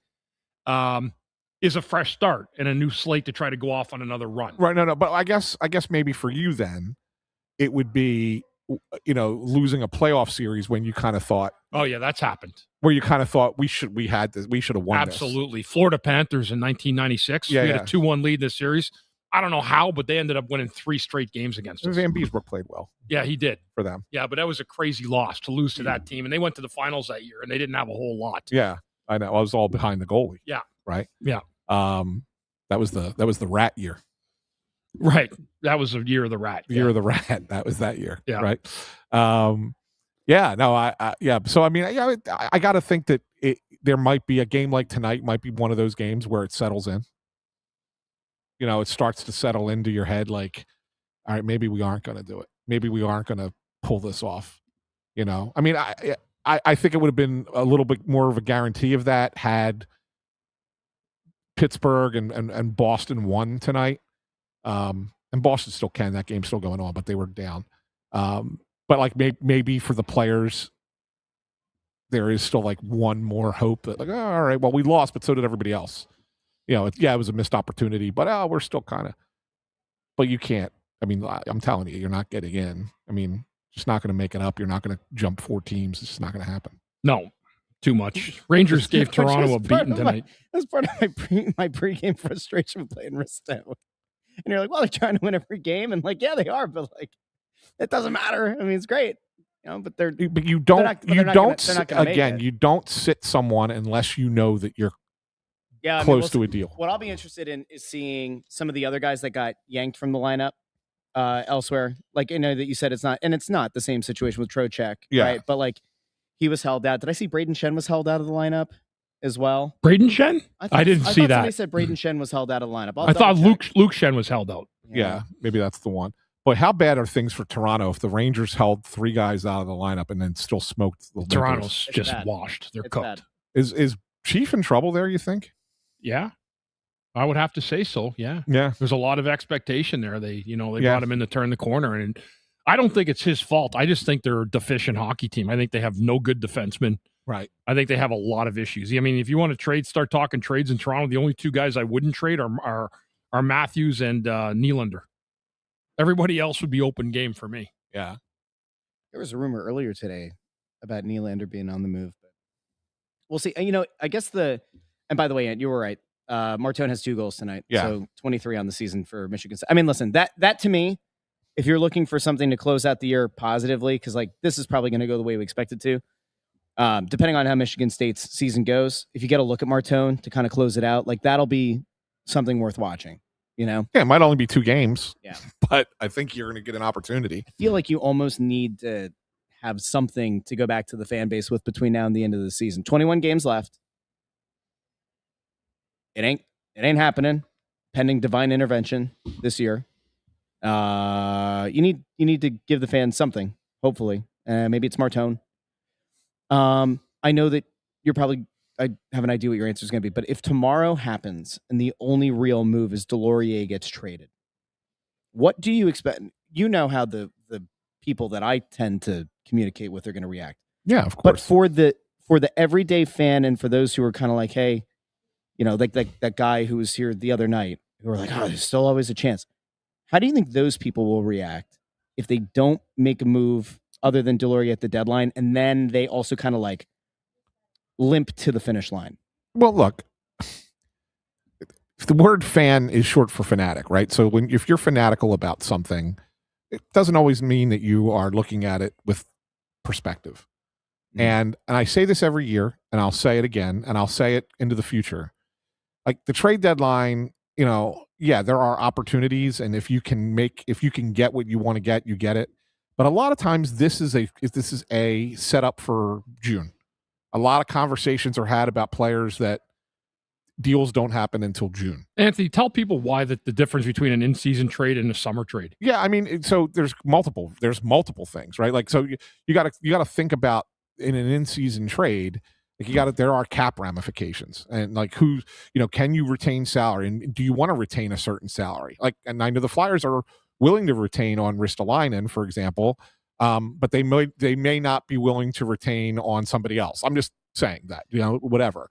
is a fresh start and a new slate to try to go off on another run. Right. No. But I guess maybe for you then, it would be, losing a playoff series when you kind of thought, oh yeah, that's happened. Where you kind of thought we should have won. Absolutely. This. Florida Panthers in 1996. Yeah, we had a 2-1 lead in this series. I don't know how, but they ended up winning 3 straight games against us. Van Beesbrook played well. Yeah, he did. For them. Yeah, but that was a crazy loss to lose to that team. And they went to the finals that year, and they didn't have a whole lot. Yeah, I know. I was all behind the goalie. Yeah. Right? Yeah. That was the rat year. Right. That was the year of the rat. The year of the rat. That was that year. Yeah. Right. Yeah. No. Yeah. So I mean, I got to think that there might be a game like tonight. Might be one of those games where it settles in. It starts to settle into your head. Like, all right, maybe we aren't going to do it. Maybe we aren't going to pull this off. I mean, I think it would have been a little bit more of a guarantee of that had Pittsburgh and Boston won tonight. And Boston still can. That game's still going on, but they were down. But like maybe for the players, there is still like one more hope that like, all right, well, we lost, but so did everybody else. It was a missed opportunity, but we're still kind of. But you can't. I mean, I'm telling you, you're not getting in. I mean, just not going to make it up. You're not going to jump 4 teams. It's just not going to happen. No. Too much. Rangers gave Toronto a beating tonight. That's part of my pregame frustration playing Risto. And you're like, well, they're trying to win every game, and like, yeah, they are, but like, it doesn't matter. I mean, it's great, but you don't sit someone unless you know that you're close to a deal. What I'll be interested in is seeing some of the other guys that got yanked from the lineup elsewhere. Like, that you said it's not the same situation with Trocheck, right? But like, he was held out. Did I see Braden Shen was held out of the lineup as well? Braden Shen? I didn't see that. Somebody said Braden Shen was held out of the lineup. I thought Luke Shen was held out. Yeah, maybe that's the one. But how bad are things for Toronto if the Rangers held 3 guys out of the lineup and then still smoked the Toronto's just washed. They're cooked. Is Chief in trouble there, you think? Yeah. I would have to say so, yeah. Yeah. There's a lot of expectation there. They brought him in to turn the corner, and I don't think it's his fault. I just think they're a deficient hockey team. I think they have no good defensemen. Right. I think they have a lot of issues. I mean, if you want to start talking trades in Toronto, the only 2 guys I wouldn't trade are Matthews and Nylander. Everybody else would be open game for me. Yeah. There was a rumor earlier today about Nylander being on the move, but we'll see. I guess and by the way, Ant, you were right. Martone has 2 goals tonight. Yeah. So 23 on the season for Michigan. I mean, listen, that to me, if you're looking for something to close out the year positively, because like this is probably going to go the way we expect it to, depending on how Michigan State's season goes, if you get a look at Martone to kind of close it out, like that'll be something worth watching. Yeah, it might only be 2 games. Yeah. But I think you're going to get an opportunity. I feel like you almost need to have something to go back to the fan base with between now and the end of the season. 21 games left. It ain't happening pending divine intervention this year. You need to give the fans something, hopefully. Maybe it's Martone. I know that you're probably I have an idea what your answer is going to be, but if tomorrow happens and the only real move is Delorier gets traded, what do you expect? You know how the people that I tend to communicate with are going to react. Yeah, of course. But for the everyday fan and for those who are kind of like, hey, like that guy who was here the other night, who are like, oh, there's still always a chance. How do you think those people will react if they don't make a move other than Delorier at the deadline, and then they also kind of like limp to the finish line? Well, look, the word fan is short for fanatic, right? So if you're fanatical about something, it doesn't always mean that you are looking at it with perspective. And I say this every year, and I'll say it again, and I'll say it into the future. Like the trade deadline, yeah, there are opportunities, and if you can get what you want to get, you get it. But a lot of times this is a setup for June. A lot of conversations are had about players that deals don't happen until June. Anthony, tell people why the difference between an in-season trade and a summer trade. Yeah, I mean, so there's multiple things, right? Like, so you got to think about in an in-season trade, like there are cap ramifications, and like can you retain salary, and do you want to retain a certain salary? Like, and I know the Flyers are willing to retain on Ristolainen, for example, but they may not be willing to retain on somebody else. I'm just saying that, whatever.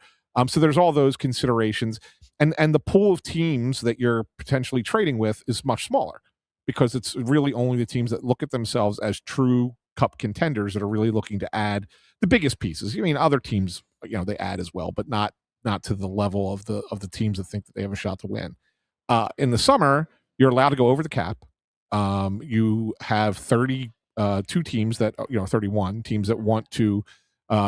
So there's all those considerations, and the pool of teams that you're potentially trading with is much smaller because it's really only the teams that look at themselves as true cup contenders that are really looking to add the biggest pieces. I mean, other teams, they add as well, but not to the level of the teams that think that they have a shot to win. In the summer, you're allowed to go over the cap. You have 32 teams that 31 teams that want to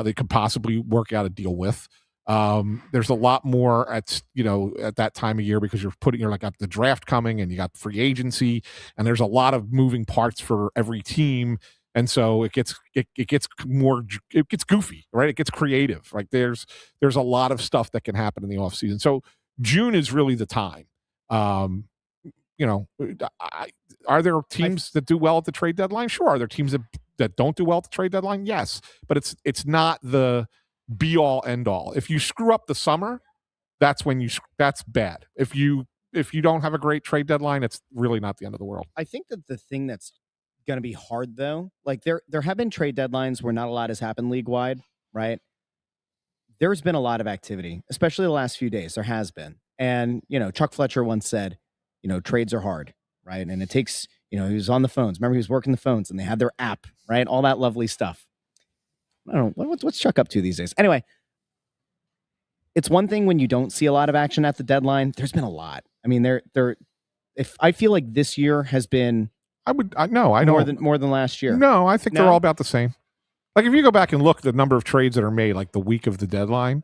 they could possibly work out a deal with. There's a lot more at that time of year because you're like got the draft coming and you got free agency, and there's a lot of moving parts for every team. And so it gets goofy, right? It gets creative. Like there's a lot of stuff that can happen in the off season. So June is really the time. Are there teams that do well at the trade deadline? Sure. Are there teams that don't do well at the trade deadline? Yes. But it's not the be all end all. If you screw up the summer, that's bad. If you don't have a great trade deadline, it's really not the end of the world. I think that the thing that's going to be hard though, like there have been trade deadlines where not a lot has happened league wide, right? There's been a lot of activity, especially the last few days. There has been. And, Chuck Fletcher once said, trades are hard, right? And it takes, he was on the phones. Remember, he was working the phones and they had their app, right? All that lovely stuff. I don't know. What's Chuck up to these days? Anyway, it's one thing when you don't see a lot of action at the deadline. There's been a lot. I mean, if I feel like this year has been more than last year. No, I think they're all about the same. Like if you go back and look at the number of trades that are made like the week of the deadline,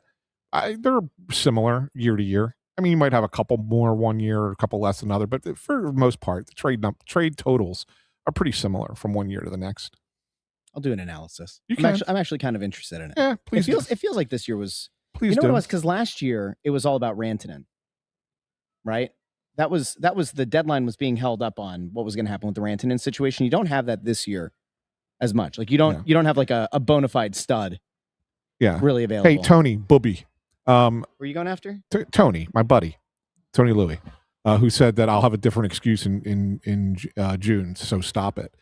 they're similar year to year. I mean, you might have a couple more one year or a couple less another, but for the most part, the trade totals are pretty similar from one year to the next. I'll do an analysis. I'm actually kind of interested in it. Yeah, please. It feels like this year was. Please what it was? Because last year it was all about Rantanen, right? That was the deadline was being held up on what was going to happen with the Rantanen situation. You don't have that this year as much. Like you don't have like a bona fide stud. Yeah, really available. Hey, Tony Booby. Were you going after Tony, my buddy, Tony Louie, who said that I'll have a different excuse in June, so stop it.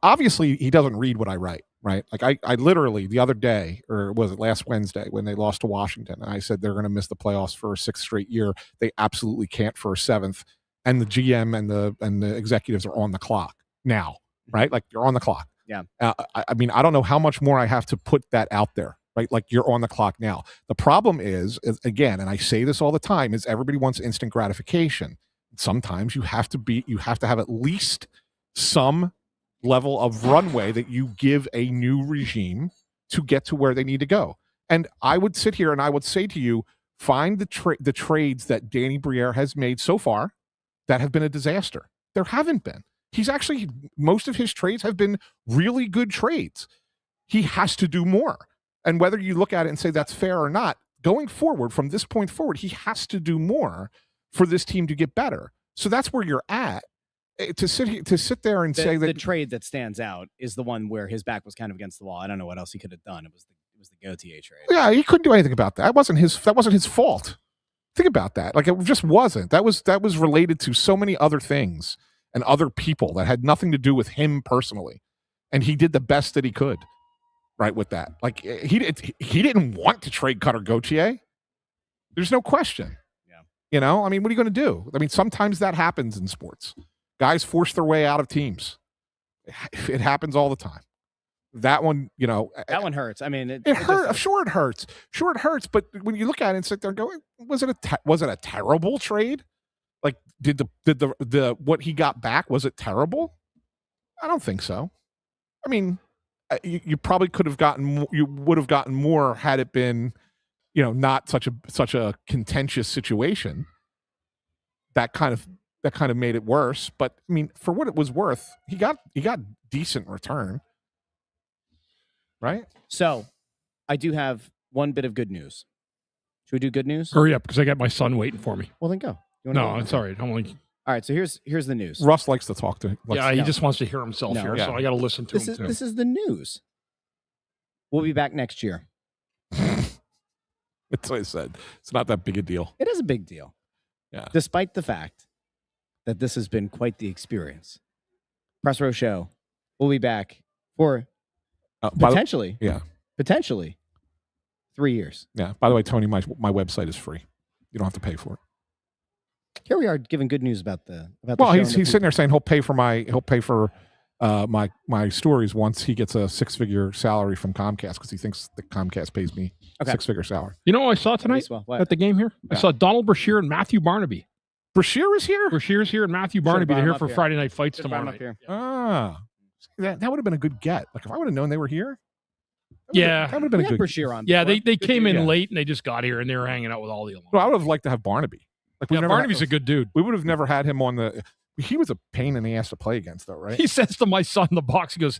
Obviously, he doesn't read what I write, right? Like I literally the other day, or was it last Wednesday when they lost to Washington, and I said they're going to miss the playoffs for a 6th straight year. They absolutely can't for a 7th, and the GM and the executives are on the clock now, right? Like you're on the clock. Yeah. I mean, I don't know how much more I have to put that out there. Right? Like you're on the clock now. The problem is again, and I say this all the time, is everybody wants instant gratification. Sometimes you have to have at least some level of runway that you give a new regime to get to where they need to go. And I would sit here and I would say to you, find the trades that Danny Briere has made so far that have been a disaster. There haven't been. Most of his trades have been really good trades. He has to do more. And whether you look at it and say that's fair or not, going forward from this point forward, he has to do more for this team to get better. So that's where you're at. To sit there and say that the trade that stands out is the one where his back was kind of against the wall. I don't know what else he could have done. It was the Gauthier trade. Yeah, he couldn't do anything about that. That wasn't his fault. Think about that. Like, it just wasn't. That was related to so many other things and other people that had nothing to do with him personally. And he did the best that he could, right, with that. Like, he didn't want to trade Cutter Gauthier. There's no question. Yeah. You know, I mean, what are you going to do? I mean, sometimes that happens in sports. Guys force their way out of teams. It happens all the time. That one, you know, that one hurts. I mean, it hurt. Sure, it hurts. Sure, it hurts. But when you look at it and sit there and go, was it a terrible trade? Like, did the what he got back, was it terrible? I don't think so. I mean, you probably could have gotten. You would have gotten more had it been, you know, not such a contentious situation. That kind of made it worse. But I mean, for what it was worth, he got decent return. Right? So, I do have one bit of good news. Should we do good news? Hurry up, because I got my son waiting for me. Well, then go. You wanna No, go? it's all right. I'm only... All right, so here's the news. Russ likes to talk to. He just wants to hear himself here, so I got to listen to him too. This is the news. We'll be back next year. That's what I said. It's not that big a deal. It is a big deal. Yeah. Despite the fact that this has been quite the experience. Press Row Show. We'll be back for potentially 3 years. Yeah. By the way, Tony, my website is free. You don't have to pay for it. Here we are giving good news about the Well, show he's sitting there saying he'll pay for my stories once he gets a 6-figure salary from Comcast, because he thinks that Comcast pays me a 6-figure salary. You know what I saw tonight at the game here? Yeah. I saw Donald Brashear and Matthew Barnaby. Brashear is here? Brashear's here and Matthew Barnaby. They're here for Friday Night Fights tomorrow night. Ah. That would have been a good get. Like, if I would have known they were here. That would have been a good Brashear on. Yeah, they came in late and they just got here and they were hanging out with all the alums. Well, I would have liked to have Barnaby. Like, Barnaby's a good dude. We would have never had him on the. He was a pain in the ass to play against, though, right? He says to my son in the box, he goes,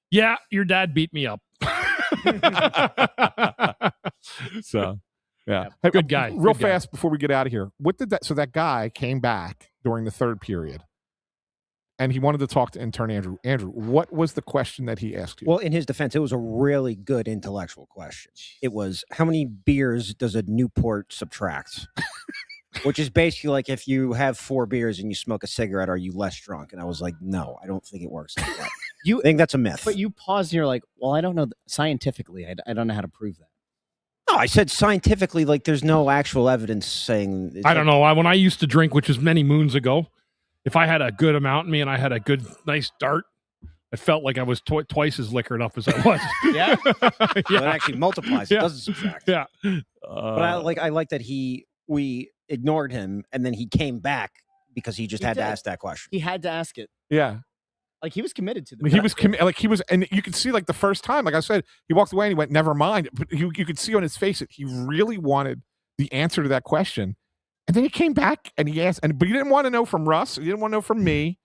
"Yeah, your dad beat me up." So, yeah. Good guy. Real fast before we get out of here. What did that? So that guy came back during the third period, and he wanted to talk to intern Andrew. Andrew, what was the question that he asked you? Well, in his defense, it was a really good intellectual question. It was, how many beers does a Newport subtract? Which is basically like, if you have 4 beers and you smoke a cigarette, are you less drunk? And I was like, no, I don't think it works like that. I think that's a myth. But you paused and you're like, well, I don't know. Scientifically, I don't know how to prove that. No, I said scientifically, like, there's no actual evidence saying. I don't know. When I used to drink, which was many moons ago, if I had a good amount in me and I had a good, nice dart, I felt like I was twice as liquored up as I was. Yeah? Well, it actually multiplies. It doesn't subtract. Yeah. But I like that we ignored him, and then he came back because he just had to ask that question. He had to ask it. Yeah. Like, he was committed to the. He was and you could see, like, the first time, like I said, he walked away and he went, never mind. But you could see on his face that he really wanted the answer to that question. And then he came back and he asked, but he didn't want to know from Russ. He didn't want to know from me.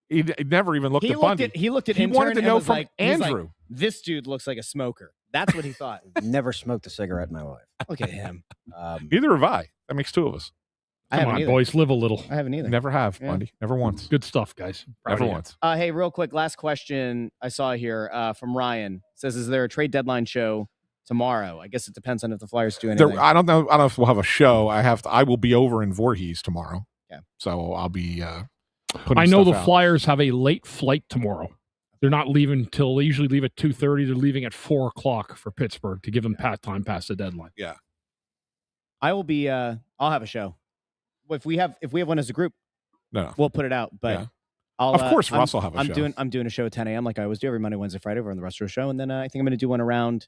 He never even looked at Bundy. He looked at He intern wanted to and know was from like, Andrew. This dude looks like a smoker. That's what he thought. Never smoked a cigarette in my life. Look at him. Neither have I. That makes 2 of us. Come on, boys, live a little. I haven't either. Never have, Bundy. Never once. Good stuff, guys. Never once. Hey, real quick, last question I saw here from Ryan. It says, is there a trade deadline show tomorrow? I guess it depends on if the Flyers do anything. I don't know. I don't know if we'll have a show. I will be over in Voorhees tomorrow. Yeah. So I'll be I know the stuff out. Flyers have a late flight tomorrow. They're not leaving till they usually leave at 2:30. They're leaving at 4:00 for Pittsburgh to give them time past the deadline. Yeah. I will be I'll have a show. If we have one as a group, No. we'll put it out. But Yeah. I'll, Of course, Russ will have a show. I'm doing a show at 10 a.m. like I always do every Monday, Wednesday, Friday over on the Russ Show, and then I think I'm going to do one around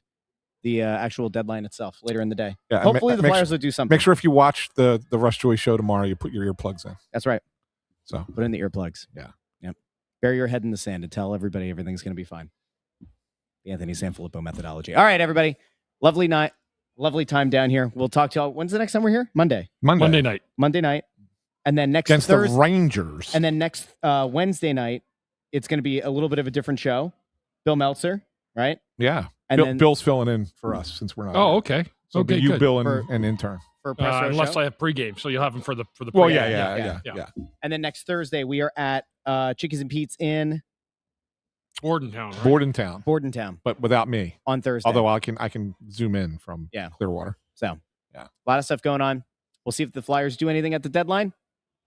the actual deadline itself later in the day. Yeah, hopefully the Flyers will do something. Make sure if you watch the Russ Joy show tomorrow, you put your earplugs in. That's right. So put in the earplugs. Yeah. Yep. Bury your head in the sand and tell everybody everything's going to be fine. The Anthony SanFilippo methodology. All right, everybody. Lovely night. Lovely time down here. We'll talk to y'all. When's the next time we're here? Monday night. Monday night. And then next against Thursday, the Rangers. And then next Wednesday night, it's going to be a little bit of a different show. Bill Meltzer, right? Yeah. And then Bill's filling in for us since we're not. Oh, here. okay. So okay, you, good. Bill, and intern. For Press Row unless show. I have pregame, so you'll have him for the Well, pregame. yeah. And then next Thursday, we are at Chickies and Pete's in Bordentown, right? Bordentown, Bordentown but without me. on Thursday. Although I can zoom in from Clearwater. So, yeah, a lot of stuff going on. We'll see if the Flyers do anything at the deadline.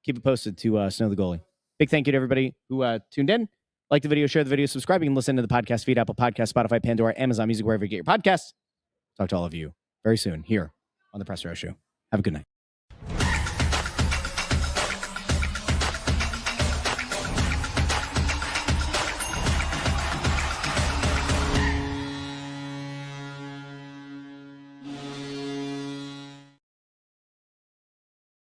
Keep it posted to Snow the Goalie. Big thank you to everybody who tuned in. Like the video, share the video, subscribe. You can listen to the podcast feed, Apple Podcasts, Spotify, Pandora, Amazon Music, wherever you get your podcasts. Talk to all of you very soon here on the Press Row Show. Have a good night.